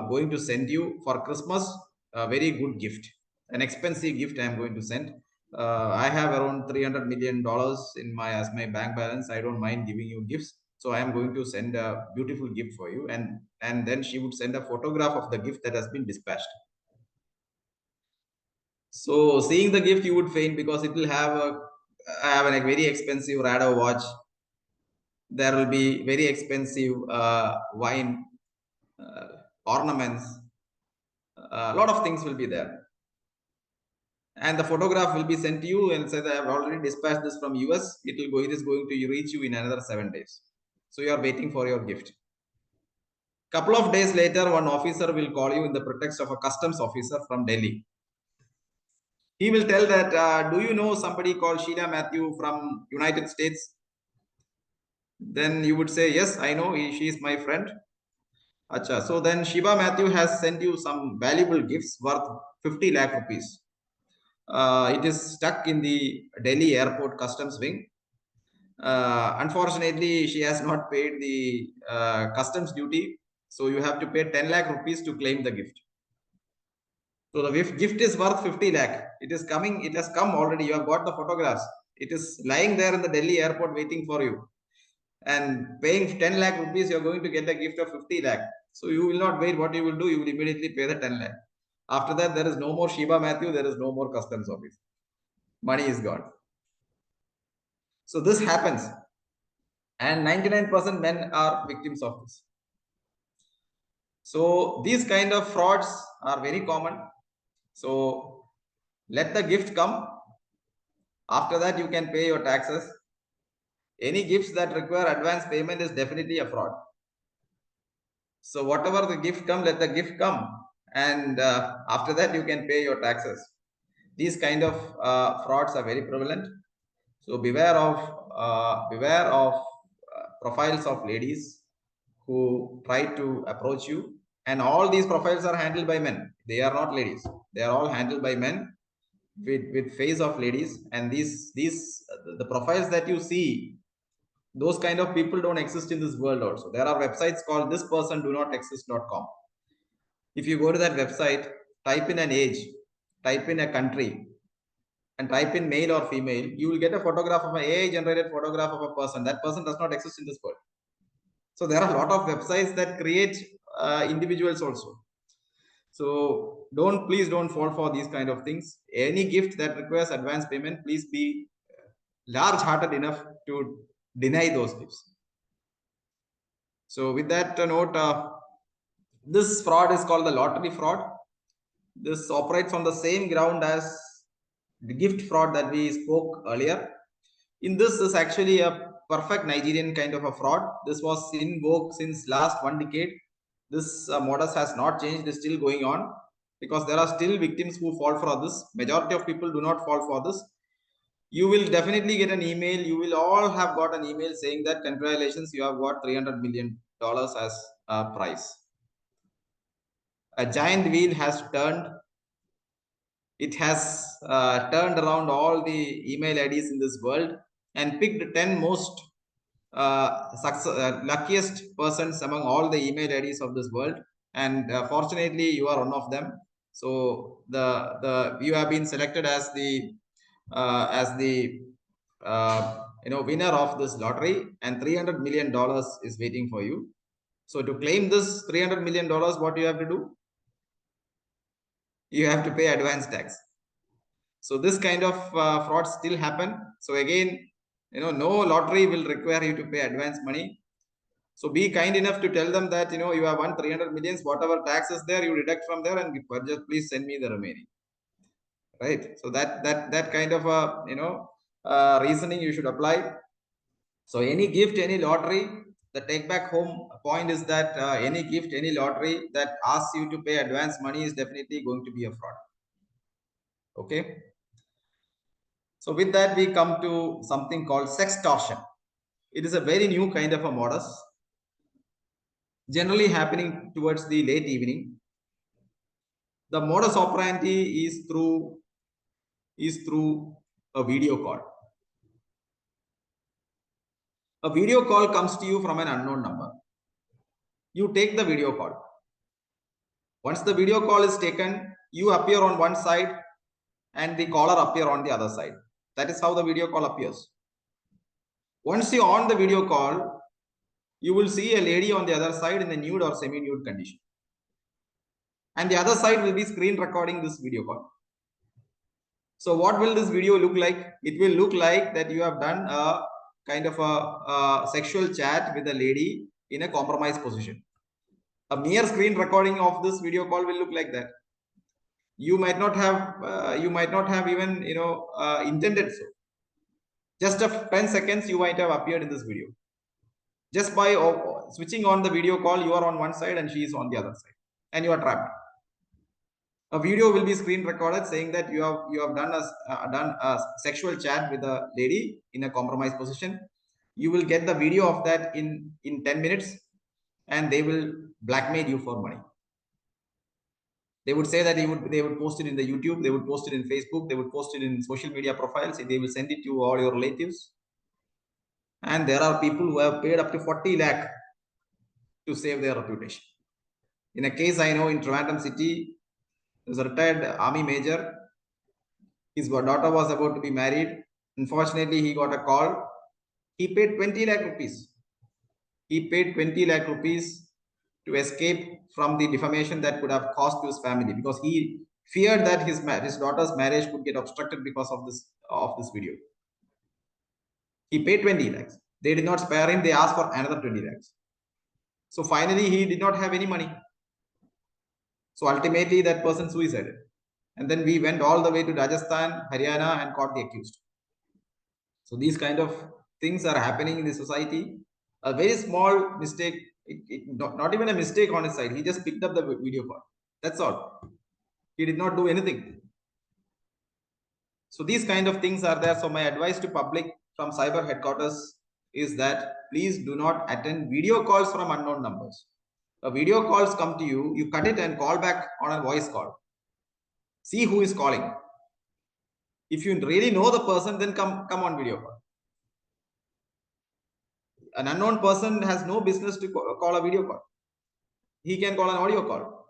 going to send you for Christmas a very good gift, an expensive gift I am going to send. I have around $300 million as my bank balance. I don't mind giving you gifts. So I am going to send a beautiful gift for you. And then she would send a photograph of the gift that has been dispatched. So seeing the gift, you would faint because it will have a very expensive Rado watch. There will be very expensive wine, ornaments, a lot of things will be there. And the photograph will be sent to you and say that I have already dispatched this from US. It is going to reach you in another 7 days. So you are waiting for your gift. Couple of days later, one officer will call you in the pretext of a customs officer from Delhi. He will tell that, do you know somebody called Sheila Matthew from United States? Then you would say, yes, I know, she is my friend. Acha. So then Shiba Matthew has sent you some valuable gifts worth 50 lakh rupees. It is stuck in the Delhi airport customs wing. Unfortunately, she has not paid the customs duty. So you have to pay 10 lakh rupees to claim the gift. So the gift is worth 50 lakh. It is coming. It has come already. You have got the photographs. It is lying there in the Delhi airport waiting for you. And paying 10 lakh rupees, you are going to get a gift of 50 lakh. So you will not wait. What you will do, you will immediately pay the 10 lakh. After that, there is no more Shiba Matthew. There is no more customs office. Money is gone. So this happens. And 99% men are victims of this. So these kind of frauds are very common. So let the gift come. After that, you can pay your taxes. Any gifts that require advance payment is definitely a fraud. So whatever the gift come, let the gift come. And after that, you can pay your taxes. These kind of frauds are very prevalent. So beware of profiles of ladies who try to approach you. And all these profiles are handled by men. They are not ladies. They are all handled by men with face of ladies. And the profiles that you see, those kind of people don't exist in this world also. There are websites called thispersondonotexist.com. If you go to that website, type in an age, type in a country, and type in male or female, you will get a photograph of an AI generated photograph of a person. That person does not exist in this world. So there are a lot of websites that create individuals also. So please don't fall for these kind of things. Any gift that requires advance payment, please be large-hearted enough to deny those gifts. So with that note, this fraud is called the lottery fraud. This operates on the same ground as the gift fraud that we spoke earlier. In this is actually a perfect Nigerian kind of a fraud. This was in vogue since last 1 decade. This modus has not changed, is still going on because there are still victims who fall for this. Majority of people do not fall for this. You will definitely get an email. You will all have got an email saying that congratulations, you have got $300 million as a prize. A giant wheel has turned. It has turned around all the email IDs in this world and picked 10 most luckiest persons among all the email IDs of this world. And fortunately, you are one of them. So you have been selected as the winner of this lottery, and $300 million is waiting for you. So to claim this $300 million, what you have to do? You have to pay advance tax. So this kind of frauds still happen. So again, no lottery will require you to pay advance money. So be kind enough to tell them that, you have won 300 millions, whatever tax is there, you deduct from there and just please send me the remaining. Right. So that kind of reasoning you should apply. So any gift, any lottery, the take back home point is that any gift, any lottery that asks you to pay advance money is definitely going to be a fraud. Okay. So with that, we come to something called sextortion. It is a very new kind of a modus, generally happening towards the late evening. The modus operandi is through a video call. A video call comes to you from an unknown number. You take the video call. Once the video call is taken, you appear on one side and the caller appear on the other side. That is how the video call appears. Once you're on the video call, you will see a lady on the other side in a nude or semi-nude condition. And the other side will be screen recording this video call. So what will this video look like? It will look like that you have done a kind of a sexual chat with a lady in a compromised position. A mere screen recording of this video call will look like that. You might not have even intended so. Just of 10 seconds, you might have appeared in this video. Just by switching on the video call, you are on one side and she is on the other side, and you are trapped. A video will be screen recorded saying that you have done a sexual chat with a lady in a compromised position. You will get the video of that in 10 minutes, and they will blackmail you for money. They would say that they would post it in the YouTube, they would post it in Facebook, they would post it in social media profiles, they will send it to all your relatives. And there are people who have paid up to 40 lakh to save their reputation. In a case I know in Trivandrum city, there's a retired army major. His daughter was about to be married. Unfortunately, he got a call. He paid 20 lakh rupees. He paid 20 lakh rupees to escape from the defamation that could have caused to his family, because he feared that his daughter's marriage could get obstructed because of this video. He paid 20 lakhs. They did not spare him. They asked for another 20 lakhs. So finally, he did not have any money. So ultimately, that person suicided. And then we went all the way to Rajasthan, Haryana, and caught the accused. So these kind of things are happening in the society. A very small mistake, not even a mistake on his side. He just picked up the video call. That's all. He did not do anything. So these kind of things are there. So my advice to public from cyber headquarters is that please do not attend video calls from unknown numbers. Video calls come to you, you cut it and call back on a voice call. See who is calling. If you really know the person, then come on video call. An unknown person has no business to call a video call. He can call an audio call.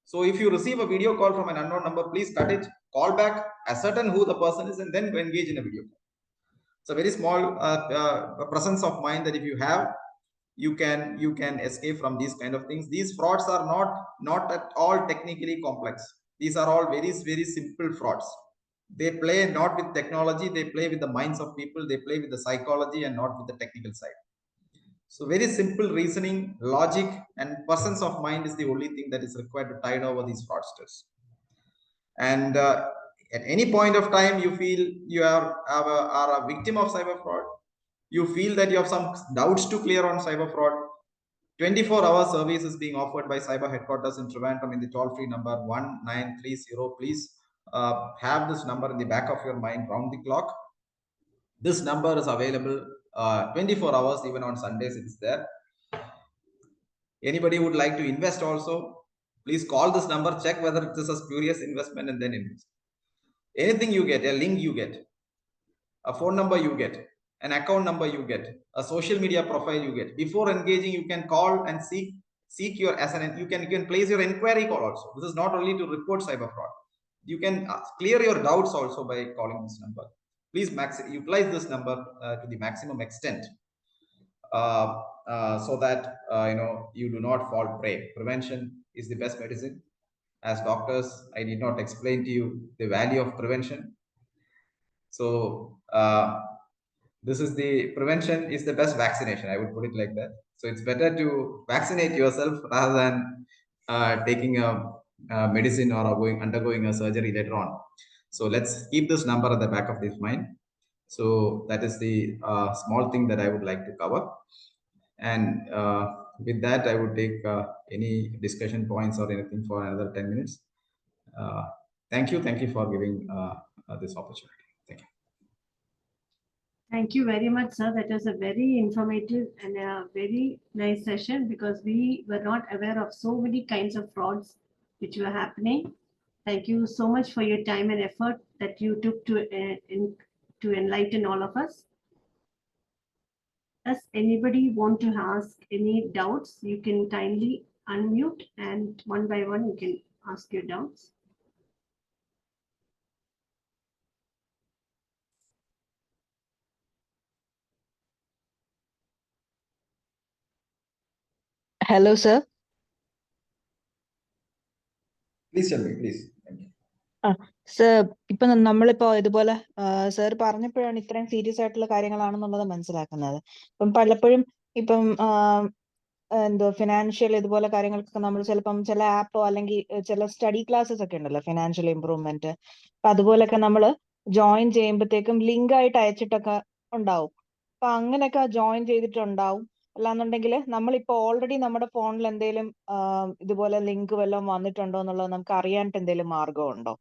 So if you receive a video call from an unknown number, please cut it, call back, ascertain who the person is, and then engage in a video call. It's a very small presence of mind that if you have, you can escape from these kind of things. These frauds are not at all technically complex. These are all very, very simple frauds. They play not with technology, they play with the minds of people, they play with the psychology and not with the technical side. So very simple reasoning, logic, and presence of mind is the only thing that is required to tide over these fraudsters. And at any point of time you feel you are a victim of cyber fraud, you feel that you have some doubts to clear on cyber fraud, 24-hour service is being offered by cyber headquarters in Trivandrum in the toll-free number 1930. Please have this number in the back of your mind round the clock. This number is available 24 hours, even on Sundays it is there. Anybody would like to invest also, please call this number, check whether it is a spurious investment, and then invest. Anything you get, a link you get, a phone number you get, an account number you get, a social media profile you get. Before engaging, you can call and seek your you can place your inquiry call also. This is not only to report cyber fraud. You can clear your doubts also by calling this number. Please utilize this number to the maximum extent, so that you do not fall prey. Prevention is the best medicine. As doctors, I need not explain to you the value of prevention. So this is the prevention is the best vaccination. I would put it like that. So it's better to vaccinate yourself rather than taking a medicine or undergoing a surgery later on. So let's keep this number at the back of this mind. So that is the small thing that I would like to cover. And with that, I would take any discussion points or anything for another 10 minutes. Thank you for giving this opportunity. Thank you. Thank you very much, sir. That was a very informative and a very nice session, because we were not aware of so many kinds of frauds which were happening. Thank you so much for your time and effort that you took to enlighten all of us. Does anybody want to ask any doubts? You can kindly unmute, and one by one you can ask your doubts. Hello, sir. Please tell me, please. Thank you. Sir ഇപ്പൊ നമ്മളിപ്പോ ഇതുപോലെ sir പറഞ്ഞപ്പോഴാണ് ഇത്രയും serious ആയിട്ടുള്ള കാര്യങ്ങളാണെന്നുള്ളത് മനസ്സിലാക്കുന്നത്. ഇപ്പം പലപ്പോഴും ഇപ്പം എന്തോ ഫിനാൻഷ്യൽ ഇതുപോലെ കാര്യങ്ങൾക്കൊക്കെ നമ്മൾ ചിലപ്പം ചില ആപ്പോ അല്ലെങ്കിൽ ചില സ്റ്റഡി ക്ലാസ്സസ് ഒക്കെ ഉണ്ടല്ലോ ഫിനാൻഷ്യൽ ഇംപ്രൂവ്മെന്റ്, അപ്പൊ അതുപോലൊക്കെ നമ്മൾ ജോയിൻ ചെയ്യുമ്പോഴത്തേക്കും ലിങ്ക് ആയിട്ട് അയച്ചിട്ടൊക്കെ ഉണ്ടാവും. അപ്പൊ അങ്ങനെയൊക്കെ ജോയിൻ ചെയ്തിട്ടുണ്ടാവും. അല്ലാന്നുണ്ടെങ്കിൽ നമ്മളിപ്പോ ഓൾറെഡി നമ്മുടെ ഫോണിൽ എന്തെങ്കിലും ഇതുപോലെ ലിങ്ക് വല്ലതും വന്നിട്ടുണ്ടോ എന്നുള്ളത് നമുക്ക് അറിയാനായിട്ട് എന്തെങ്കിലും മാർഗമുണ്ടോ?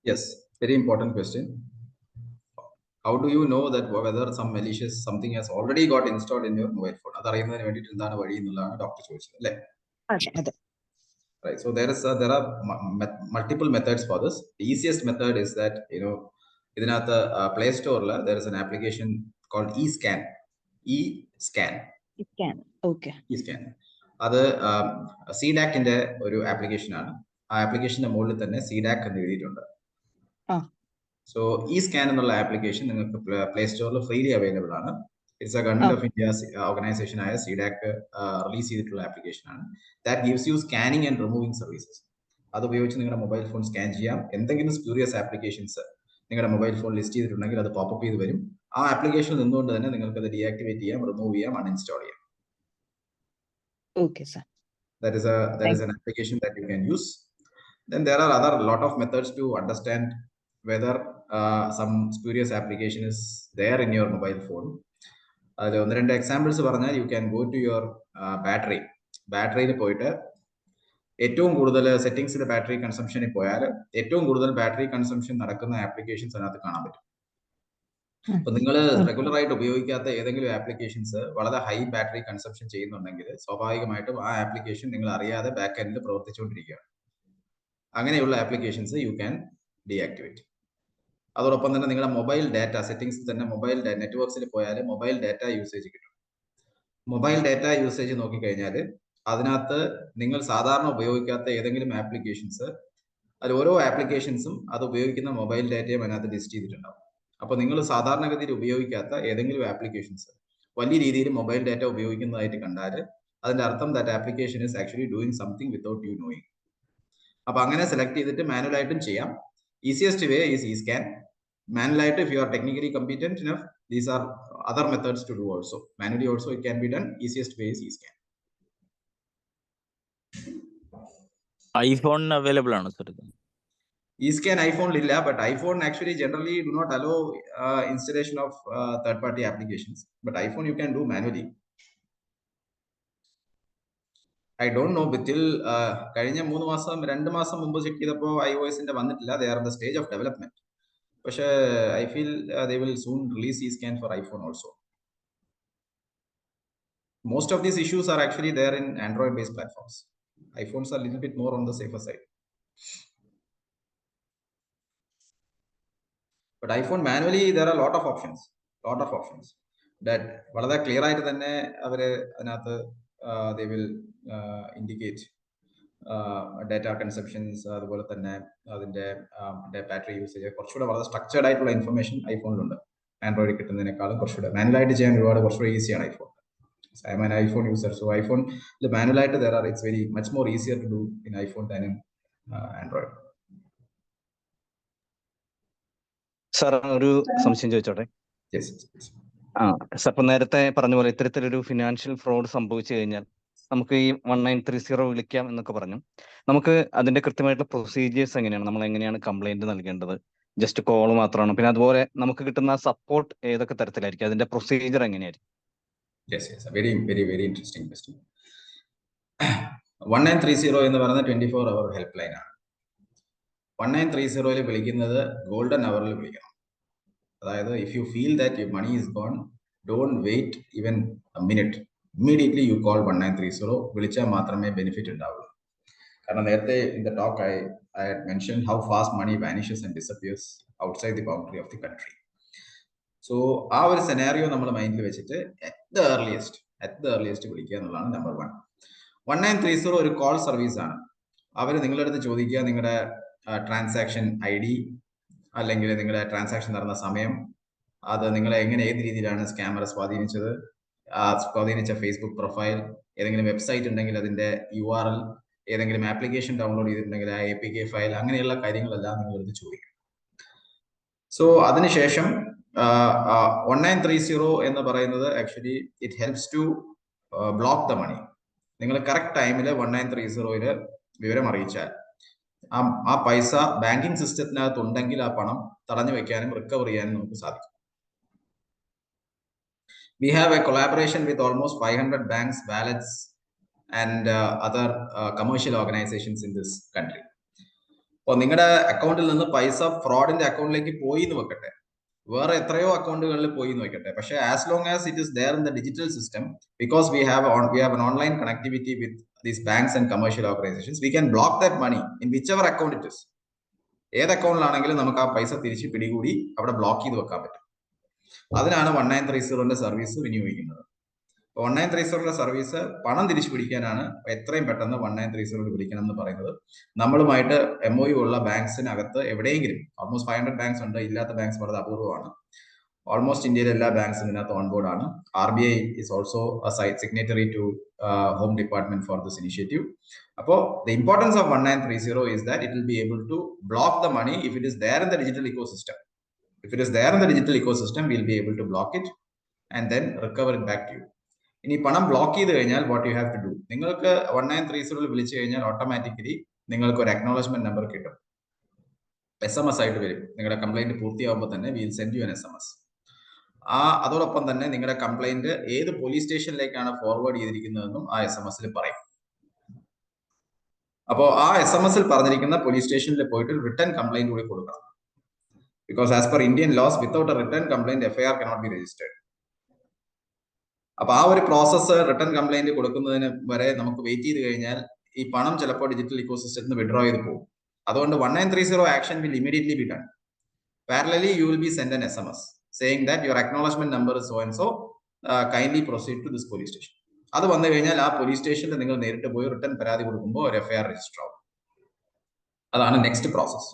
Yes, very important question. How do you know that whether some malicious something has already got installed in your mobile phone? അത് അറിയുന്നതിന് വേണ്ടിയിട്ട് എന്താണ് വഴി എന്നുള്ളതാണ് ഡോക്ടർ ചോദിച്ചത് അല്ലേ? അതെ. Right. So there are multiple methods for this. The easiest method is that ഇതിനകത്ത് Play Store there is an application called eScan. eScan. Okay. eScan. അത് CDAC-ന്റെ ഒരു ആപ്ലിക്കേഷൻ ആണ്. ആ ആപ്ലിക്കേഷന്റെ മുകളിൽ തന്നെ CDAC എന്ന് എഴുതിയിട്ടുണ്ട്. സോ eScan എന്നുള്ള ആപ്ലിക്കേഷൻ നിങ്ങൾക്ക് പ്ലേ സ്റ്റോറിൽ ഫ്രീലി അവൈലബിൾ ആണ്. It's A government of India organisation ആയ CDAC റിലീസ് ചെയ്തിട്ടുള്ള ആപ്ലിക്കേഷൻ ആണ്. That gives you scanning and removing services. അത് ഉപയോഗിച്ച് നിങ്ങളുടെ മൊബൈൽ ഫോൺ സ്കാൻ ചെയ്യാം. എന്തെങ്കിലും സ്പ്യൂരിയസ് ആപ്ലിക്കേഷൻസ് നിങ്ങളുടെ മൊബൈൽ ഫോൺ ലിസ്റ്റ് ചെയ്തിട്ടുണ്ടെങ്കിൽ അത് പോപ്പപ്പ് ചെയ്ത് വരും. ആ ആപ്ലിക്കേഷൻ നിന്നുകൊണ്ട് തന്നെ നിങ്ങൾക്ക് അത് ഡീആക്ടിവേറ്റ് ചെയ്യാം, റിമൂവ് ചെയ്യാം, അൺഇൻസ്റ്റാൾ ചെയ്യാം. Okay, sir. That is an application that you can use. Then there are lot of methods to understand whether some spurious application is there in your mobile phone. അതിൽ ഒന്ന് രണ്ട് examples പറഞ്ഞാൽ you can go to your ബാറ്ററിയിൽ പോയിട്ട് ഏറ്റവും കൂടുതൽ സെറ്റിംഗ്സിൽ battery കൺസംഷനിൽ പോയാൽ ഏറ്റവും കൂടുതൽ ബാറ്ററി കൺസംഷൻ നടക്കുന്ന ആപ്ലിക്കേഷൻസ് അതിനകത്ത് കാണാൻ പറ്റും. അപ്പൊ നിങ്ങൾ റെഗുലർ ആയിട്ട് ഉപയോഗിക്കാത്ത ഏതെങ്കിലും ആപ്ലിക്കേഷൻസ് വളരെ ഹൈ ബാറ്ററി കൺസംഷൻ ചെയ്യുന്നുണ്ടെങ്കിൽ സ്വാഭാവികമായിട്ടും ആ ആപ്ലിക്കേഷൻ നിങ്ങൾ അറിയാതെ ബാക്ക് എൻഡിൽ പ്രവർത്തിച്ചുകൊണ്ടിരിക്കുകയാണ്. അങ്ങനെയുള്ള ആപ്ലിക്കേഷൻസ് യു ക്യാൻ ഡീആക്ടിവേറ്റ്. അതോടൊപ്പം തന്നെ നിങ്ങളുടെ മൊബൈൽ ഡാറ്റ സെറ്റിംഗ്സിൽ തന്നെ മൊബൈൽ നെറ്റ്വർക്സിൽ പോയാൽ മൊബൈൽ ഡാറ്റ യൂസേജ് കിട്ടും. മൊബൈൽ ഡാറ്റ യൂസേജ് നോക്കിക്കഴിഞ്ഞാൽ അതിനകത്ത് നിങ്ങൾ സാധാരണ ഉപയോഗിക്കാത്ത ഏതെങ്കിലും ആപ്ലിക്കേഷൻസ്, അതിൽ ഓരോ ആപ്ലിക്കേഷൻസും അത് ഉപയോഗിക്കുന്ന മൊബൈൽ ഡാറ്റയും അതിനകത്ത് ലിസ്റ്റ് ചെയ്തിട്ടുണ്ടാവും. അപ്പോൾ നിങ്ങൾ സാധാരണഗതിയിൽ ഉപയോഗിക്കാത്ത ഏതെങ്കിലും ആപ്ലിക്കേഷൻസ് വലിയ രീതിയിൽ മൊബൈൽ ഡാറ്റ ഉപയോഗിക്കുന്നതായിട്ട് കണ്ടാൽ അതിന്റെ അർത്ഥം that application is actually doing something without you knowing. അപ്പൊ അങ്ങനെ സെലക്ട് ചെയ്തിട്ട് മാനുവലായിട്ടും ചെയ്യാം. Easiest way is eScan. മാനുവലായിട്ട് if you are technically competent enough, these are other methods to do also. Manually also it can be done. Easiest way is eScan. iPhone available ആണോ sir? eScan iPhone ഇല്ല, but iPhone actually generally do not allow installation of third party applications, but iPhone you can do manually. I don't know, but till കഴിഞ്ഞ 2 മാസം മുമ്പ് check ചെയ്തപ്പോൾ iOS-ന്റെ വന്നിട്ടില്ല. They are in the stage of development. പക്ഷേ I feel they will soon release eScan for iPhone also. Most of these issues are actually there in Android-based platforms. iPhones are a little bit more on the safer side. But iPhone manually, there are a lot of options. That വളരെ clear ആയിട്ട് തന്നെ അവര് അതിനകത്ത് they will indicate data conceptions, അതുപോലെ തന്നെ അതിന്റെ battery usage, കുറച്ചുകൂടെ വളരെ സ്ട്രക്ചേർഡ് ആയിട്ടുള്ള ഇൻഫർമേഷൻ ഐഫോണിലുണ്ട്. ആൻഡ്രോയിഡ് കിട്ടുന്നതിനേക്കാളും കുറച്ചുകൂടെ മാനുവലായിട്ട് ചെയ്യാൻ കുറച്ചുകൂടെ ഈസിയാണ് iPhone. I'm an iPhone user, so iPhone മാനുവലായിട്ട് it's very much more easier to do in iPhone than in Android. Sir ഒരു സംശയം ചോദിച്ചോട്ടെ? സാർ ഇപ്പൊ നേരത്തെ പറഞ്ഞ പോലെ ഇത്തരത്തിലൊരു ഫിനാൻഷ്യൽ ഫ്രോഡ് സംഭവിച്ചു കഴിഞ്ഞാൽ നമുക്ക് ഈ 1930 വിളിക്കാം എന്നൊക്കെ പറഞ്ഞു. നമുക്ക് അതിന്റെ കൃത്യമായിട്ടുള്ള പ്രൊസീജിയേഴ്സ് എങ്ങനെയാണ്? നമ്മൾ എങ്ങനെയാണ് കംപ്ലൈന്റ് നൽകേണ്ടത്? ജസ്റ്റ് കോൾ മാത്രമാണോ? പിന്നെ അതുപോലെ നമുക്ക് കിട്ടുന്ന സപ്പോർട്ട് ഏതൊക്കെ തരത്തിലായിരിക്കും? അതിന്റെ പ്രൊസീജിയർ എങ്ങനെയായിരിക്കും? Very very very interesting question. 1930 എന്ന് പറയുന്നത് 24 hour ഹെൽപ്പ് ലൈൻ ആണ്. 1930 വിളിക്കുന്നത് ഗോൾഡൻ അവറിൽ വിളിക്കണം. അതായത് if you feel that your money is gone, don't wait even a minute, immediately you call 1930. വിളിച്ചാൽ മാത്രമേ ബെനിഫിറ്റ് ഉണ്ടാവുള്ളൂ. കാരണം നേരത്തെ in the talk I had mentioned how fast money vanishes and disappears outside the boundary of the country. So ആ ഒരു scenario നമ്മൾ മൈൻഡിൽ വെച്ചിട്ട് at the earliest വിളിക്കുക എന്നുള്ളതാണ് നമ്പർ 1. 1930 ഒരു കോൾ സർവീസ് ആണ്. അവർ നിങ്ങളുടെ അടുത്ത് ചോദിക്കുക നിങ്ങളുടെ ട്രാൻസാക്ഷൻ ID, അല്ലെങ്കിൽ നിങ്ങളുടെ ട്രാൻസാക്ഷൻ നടന്ന സമയം, അത് നിങ്ങളെ ഏത് രീതിയിലാണ് സ്കാമർ സ്വാധീനിച്ചത്, സ്വാധീനിച്ച ഫേസ്ബുക്ക് പ്രൊഫൈൽ, ഏതെങ്കിലും വെബ്സൈറ്റ് ഉണ്ടെങ്കിൽ അതിന്റെ URL, ഏതെങ്കിലും ആപ്ലിക്കേഷൻ ഡൗൺലോഡ് ചെയ്തിട്ടുണ്ടെങ്കിൽ ആ APK ഫയൽ, അങ്ങനെയുള്ള കാര്യങ്ങളെല്ലാം നിങ്ങൾ എടുത്ത് ചോദിക്കും. സോ അതിനുശേഷം 1930 എന്ന് പറയുന്നത് actually it helps to block the money. നിങ്ങൾ കറക്റ്റ് ടൈമിൽ 1930 വിവരം അറിയിച്ചാൽ ആ പൈസ ബാങ്കിങ് സിസ്റ്റത്തിനകത്ത് ഉണ്ടെങ്കിൽ ആ പണം തടഞ്ഞു വെക്കാനും റിക്കവർ ചെയ്യാനും നമുക്ക് സാധിക്കും. We have a collaboration with almost 500 banks, wallets, and other commercial organizations in this country. അപ്പോൾ നിങ്ങളുടെ അക്കൗണ്ടിൽ നിന്ന് പൈസ ഫ്രോഡിന്റെ അക്കൗണ്ടിലേക്ക് പോയി എന്ന് വെക്കട്ടെ, വേറെ എത്രയോ അക്കൗണ്ടുകളിൽ പോയി എന്ന് വെക്കട്ടെ, പക്ഷേ as long as it is there in the digital system, because we have an online connectivity with these banks and commercial organizations, we can block that money in whichever account it is. ഏത് അക്കൗണ്ടിലാണെങ്കിലും നമുക്ക് ആ പൈസ തിരിച്ച് പിടികൂടി അവിടെ block ചെയ്ത് വെക്കാൻ പറ്റും. അതിനാണ് 1930 സർവീസ് വിനിയോഗിക്കുന്നത്. 1930 സർവീസ് പണം തിരിച്ചു പിടിക്കാനാണ് എത്രയും പെട്ടെന്ന് 1930 വിളിക്കണം എന്ന് പറയുന്നത്. നമ്മളുമായിട്ട് MOU ഉള്ള ബാങ്ക്സിനകത്ത് എവിടെയെങ്കിലും, ഓൾമോസ്റ്റ് 500 ബാങ്ക്സ് ഉണ്ട്, ഇല്ലാത്ത ബാങ്ക്സ് വളരെ അപൂർവമാണ്. ഓൾമോസ്റ്റ് ഇന്ത്യയിലെ എല്ലാ ബാങ്ക്സും ഇതിനകത്ത് ഓൺബോർഡ് ആണ്. RBI is also a signatory to Home Department for this initiative. അപ്പോൾ the importance of 1930 is that it will be able to block the money if it is there in the digital ecosystem. If it is there in the digital ecosystem, we will be able to block it and then recover it back to you. ഇനി പണം block ചെയ്ത് കഴിഞ്ഞാൽ what you have to do, നിങ്ങൾക്ക് 1930 വിളിച്ചു കഴിഞ്ഞാൽ automatically നിങ്ങൾക്ക് ഒരു acknowledgement number കിട്ടും. SMS ആയിട്ട് വരും. നിങ്ങളുടെ കംപ്ലൈന്റ് പൂർത്തിയാകുമ്പോൾ തന്നെ we will send you an SMS. അതോടൊപ്പം തന്നെ നിങ്ങളുടെ കംപ്ലൈന്റ് ഏത് പോലീസ് സ്റ്റേഷനിലേക്കാണ് ഫോർവേഡ് ചെയ്തിരിക്കുന്നതെന്നും ആ SMS പറയും. അപ്പോൾ ആ SMS പറഞ്ഞിരിക്കുന്ന പോലീസ് സ്റ്റേഷനിൽ പോയിട്ട് റിട്ടേൺ കംപ്ലൈന്റ് കൂടി കൊടുക്കണം. Because as per Indian laws, without a written complaint, FIR cannot be registered. അപ്പൊ ആ ഒരു പ്രോസസ്സ് റിട്ടേൺ കംപ്ലൈന്റ് കൊടുക്കുന്നതിന് വരെ നമുക്ക് വെയിറ്റ് ചെയ്ത് കഴിഞ്ഞാൽ ഈ പണം ചിലപ്പോൾ ഡിജിറ്റൽ ഇക്കോസിസ്റ്റത്തിൽ നിന്ന് വിഡ്രോ ചെയ്ത് പോകും. അതുകൊണ്ട് 1930 action will immediately be done. Parallelly, you will be sent an SMS saying that your acknowledgement number is so and so, kindly proceed to this police station. അത് വന്നു കഴിഞ്ഞാൽ ആ പോലീസ് സ്റ്റേഷനിൽ നിങ്ങൾ നേരിട്ട് പോയി റിട്ടേൺ പരാതി കൊടുക്കുമ്പോൾ ഒരു FIR രജിസ്റ്റർ ആവും. അതാണ് next process.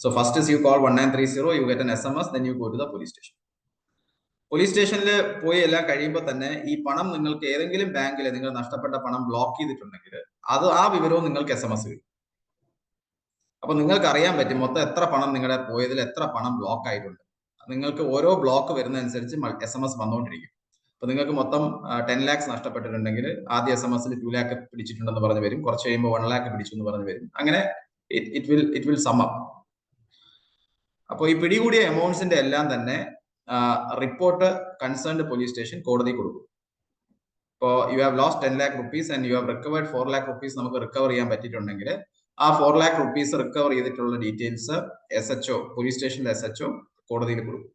So first is you call 1930, you get an SMS, then you go to the police station. Police സ്റ്റേഷനിൽ പോയി എല്ലാം കഴിയുമ്പോൾ തന്നെ ഈ പണം നിങ്ങൾക്ക് ഏതെങ്കിലും ബാങ്കിൽ നിങ്ങൾ നഷ്ടപ്പെട്ട പണം ബ്ലോക്ക് ചെയ്തിട്ടുണ്ടെങ്കിൽ ആ വിവരവും നിങ്ങൾക്ക് SMS വരും. അപ്പൊ നിങ്ങൾക്ക് അറിയാൻ പറ്റും മൊത്തം എത്ര പണം നിങ്ങളുടെ പോയതിൽ എത്ര പണം ബ്ലോക്ക് ആയിട്ടുണ്ട്. നിങ്ങൾക്ക് ഓരോ ബ്ലോക്ക് വരുന്നതനുസരിച്ച് SMS വന്നുകൊണ്ടിരിക്കും. അപ്പൊ നിങ്ങൾക്ക് മൊത്തം 10 lakhs നഷ്ടപ്പെട്ടിട്ടുണ്ടെങ്കിൽ ആദ്യ SMS 2 lakh പിടിച്ചിട്ടുണ്ടെന്ന് പറഞ്ഞു വരും, കുറച്ച് കഴിയുമ്പോൾ 1 lakh പിടിച്ചു എന്ന് പറഞ്ഞു വരും. അങ്ങനെ it will sum up. അപ്പോൾ ഈ പിടികൂടിയ എമൗണ്ട്സിന്റെ എല്ലാം തന്നെ റിപ്പോർട്ട് കൺസേൺഡ് പോലീസ് സ്റ്റേഷൻ കോടതി കൊടുക്കും. ഇപ്പോൾ you have lost 10 lakh rupees and you have recovered 4 lakh rupees നമുക്ക് റിക്കവർ ചെയ്യാൻ പറ്റിയിട്ടുണ്ടെങ്കിൽ ആ 4 lakh rupees റിക്കവർ ചെയ്തിട്ടുള്ള ഡീറ്റെയിൽസ് SHO, പോലീസ് സ്റ്റേഷനിലെ SHO കോടതിയിൽ കൊടുക്കും.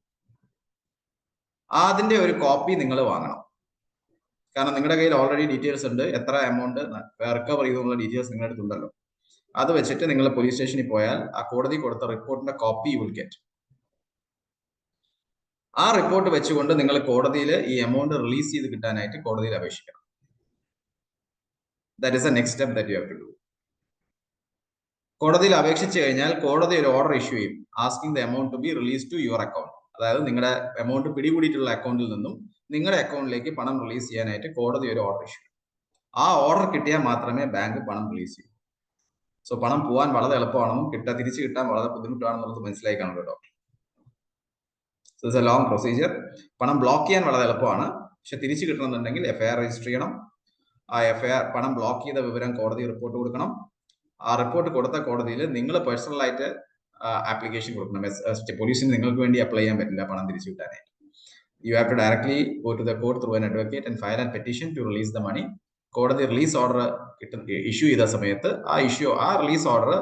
അതിന്റെ ഒരു കോപ്പി നിങ്ങൾ വാങ്ങണം. കാരണം നിങ്ങളുടെ കയ്യിൽ ഓൾറെഡി ഡീറ്റെയിൽസ് ഉണ്ട്, എത്ര എമൗണ്ട് റിക്കവർ ചെയ്തെന്നുള്ള ഡീറ്റെയിൽസ് നിങ്ങളുടെ അടുത്തുണ്ടല്ലോ. അത് വെച്ചിട്ട് നിങ്ങൾ പോലീസ് സ്റ്റേഷനിൽ പോയാൽ ആ കോടതി കൊടുത്ത റിപ്പോർട്ടിന്റെ കോപ്പി യു വിൽ ഗെറ്റ്. ആ റിപ്പോർട്ട് വെച്ചുകൊണ്ട് നിങ്ങൾ കോടതിയിൽ ഈ എമൗണ്ട് റിലീസ് ചെയ്ത് കിട്ടാനായിട്ട് കോടതിയിൽ അപേക്ഷിക്കണം. That is a next step that you have to do. കോടതിയിൽ അപേക്ഷിച്ചു കഴിഞ്ഞാൽ കോടതി ഒരു ഓർഡർ ഇഷ്യൂ ചെയ്യും, asking the amount to be release to your account. അതായത് നിങ്ങളുടെ എമൗണ്ട് പിടികൂടിയിട്ടുള്ള അക്കൗണ്ടിൽ നിന്നും നിങ്ങളുടെ അക്കൗണ്ടിലേക്ക് പണം റിലീസ് ചെയ്യാനായിട്ട് കോടതി ഒരു ഓർഡർ ഇഷ്യൂ ചെയ്യും. ആ ഓർഡർ കിട്ടിയാൽ മാത്രമേ ബാങ്ക് പണം റിലീസ് ചെയ്യൂ. സോ പണം പോകാൻ വളരെ എളുപ്പമാണെന്നും തിരിച്ചു കിട്ടാൻ വളരെ ബുദ്ധിമുട്ടാണെന്നുള്ളത് മനസ്സിലായി കാണുമല്ലോ doctor. So it's A long procedure. പണം ബ്ലോക്ക് ചെയ്യാൻ വളരെ എളുപ്പമാണ്, പക്ഷെ തിരിച്ചു കിട്ടണമെന്നുണ്ടെങ്കിൽ FIR രജിസ്റ്റർ ചെയ്യണം. ആ FIR പണം ബ്ലോക്ക് ചെയ്ത വിവരം കോടതി റിപ്പോർട്ട് കൊടുക്കണം. ആ റിപ്പോർട്ട് കൊടുത്ത കോടതിയിൽ നിങ്ങൾ പേഴ്സണലായിട്ട് ആപ്ലിക്കേഷൻ കൊടുക്കണം. പോലീസിന് നിങ്ങൾക്ക് വേണ്ടി അപ്ലൈ ചെയ്യാൻ പറ്റില്ല പണം തിരിച്ചു കിട്ടാനായിട്ട്. You have to directly go to the court through an advocate and file an petition to release the money. കോടതി റിലീസ് ഓർഡർ ഇഷ്യൂ ചെയ്ത സമയത്ത് ആ റിലീസ് ഓർഡർ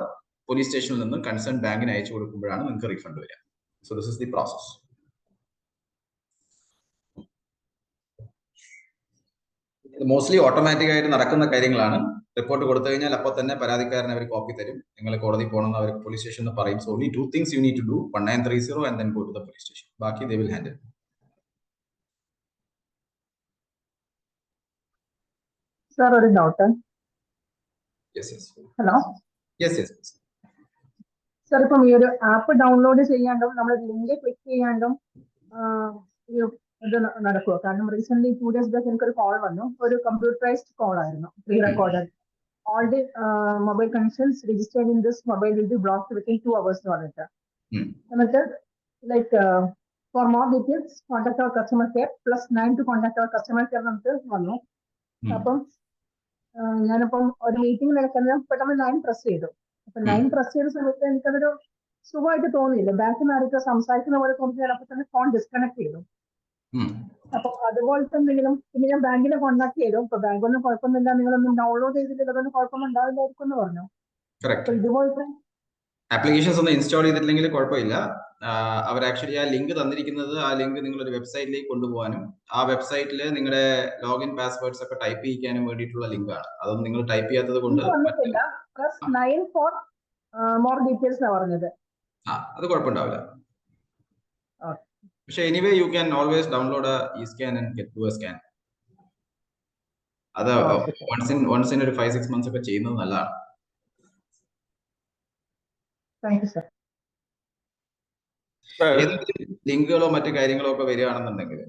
പോലീസ് സ്റ്റേഷനിൽ നിന്നും കൺസേൺ ബാങ്കിന് അയച്ചു കൊടുക്കുമ്പോഴാണ് നിങ്ങൾക്ക് റീഫണ്ട് വരിക. So this is the process. Mostly automatic ആയിട്ട് നടക്കുന്ന കാര്യങ്ങളാണ്. റിപ്പോർട്ട് കൊടുത്തു കഴിഞ്ഞാൽ അപ്പോൾ തന്നെ പരാതിക്കാരൻ അവർ കോപ്പി തരും. നിങ്ങൾ കോടതി പോകണമെന്ന് അവർ പോലീസ് സ്റ്റേഷനിൽ പറയും. So only 2 things you need to do, 1930 and then go to the police station. ബാക്കി they will handle. Sir, ഒരു doubt. Yes. Hello. Yes. Sir, ഇപ്പം ഈ ഒരു ആപ്പ് ഡൗൺലോഡ് ചെയ്യാണ്ടും നമ്മൾ ലിങ്ക് ക്ലിക്ക് ചെയ്യാണ്ടും ഇത് നടക്കുമോ? കാരണം റീസെന്റ് 2 days ബാക്ക് എനിക്കൊരു കോൾ വന്നു, ഒരു കമ്പ്യൂട്ടറൈസ്ഡ് കോൾ ആയിരുന്നു, pre recorded. all the mobile connections registered in this mobile will be blocked within 2 hours എന്ന് പറഞ്ഞിട്ട്. എന്നിട്ട് like for more details contact our customer care +9 to contact our customer care നമുക്ക് വന്നു. അപ്പം ഞാനിപ്പം ഒരു മീറ്റിംഗ് നടക്കുന്നത് പെട്ടെന്ന് 9 പ്രസ് ചെയ്തു. അപ്പൊ 9 പ്രസ് ചെയ്ത സമയത്ത് എനിക്കതൊരു സുഖമായിട്ട് തോന്നിയില്ല. ബാക്കിൽ നിന്ന് ആരൊക്കെ സംസാരിക്കുന്ന പോലെ തോന്നി. അപ്പൊ തന്നെ ഫോൺ ഡിസ്കണക്ട് ചെയ്തു. അപ്പൊ അതുപോലത്തെ എന്തെങ്കിലും പിന്നെ ഞാൻ ബാങ്കിനെ കോൺടാക്ട് ചെയ്തു. ഇപ്പൊ ബാങ്കൊന്നും കുഴപ്പമൊന്നുമില്ല, നിങ്ങളൊന്നും ഡൗൺലോഡ് ചെയ്തിട്ടില്ല, അതൊന്നും കുഴപ്പമൊന്നും ഉണ്ടാവില്ലായിരിക്കും എന്ന് പറഞ്ഞു. അപ്പൊ ഇതുപോലത്തെ ആപ്ലിക്കേഷൻസ് ഒന്നും ഇൻസ്റ്റാൾ ചെയ്തിട്ടില്ലെങ്കിൽ കുഴപ്പമില്ല. അവർ ആക്ച്വലി ആ ലിങ്ക് തന്നിരിക്കുന്നത്, ആ ലിങ്ക് നിങ്ങളൊരു വെബ്സൈറ്റിലേക്ക് കൊണ്ടുപോകാനും ആ വെബ്സൈറ്റിൽ നിങ്ങളുടെ ലോഗിൻ പാസ്വേഡ്സ് ഒക്കെ ടൈപ്പ് ചെയ്യിക്കാനും വേണ്ടിയിട്ടുള്ള ലിങ്കാണ്. അതൊന്നും നിങ്ങൾ ടൈപ്പ് ചെയ്യാത്തത് കൊണ്ട് +9 ഫോർ മോർ ഡീറ്റെയിൽസ് പറഞ്ഞത്. അത് കുഴപ്പമുണ്ടാവില്ല. പക്ഷെ anyway you can always download eScan and get to a scan. അത് വൺസ് ഇൻ ഒരു 5-6 months ഒക്കെ ചെയ്യുന്നത് നല്ലതാണ്. ഏതെങ്കിലും ലിങ്കുകളോ മറ്റു കാര്യങ്ങളോ ഒക്കെ വരികയാണെന്നുണ്ടെങ്കിൽ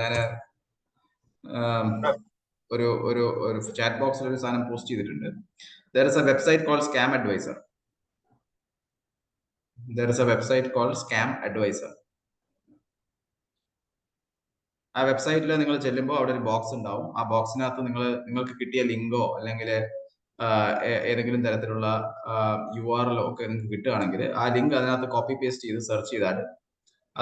ഞാൻ ഒരു ചാറ്റ് ബോക്സിൽ ഒരു സാധനം പോസ്റ്റ് ചെയ്തിട്ടുണ്ട്. There is a website called Scam Advisor. ആ വെബ്സൈറ്റിൽ നിങ്ങൾ ചെല്ലുമ്പോൾ അവിടെ ഒരു ബോക്സ് ഉണ്ടാവും. ആ ബോക്സിനകത്ത് നിങ്ങൾക്ക് കിട്ടിയ ലിങ്കോ അല്ലെങ്കിൽ ഏതെങ്കിലും തരത്തിലുള്ള URL ഒക്കെ നിങ്ങൾക്ക് കിട്ടുകയാണെങ്കിൽ ആ ലിങ്ക് അതിനകത്ത് കോപ്പി പേസ്റ്റ് ചെയ്ത് സെർച്ച് ചെയ്താൽ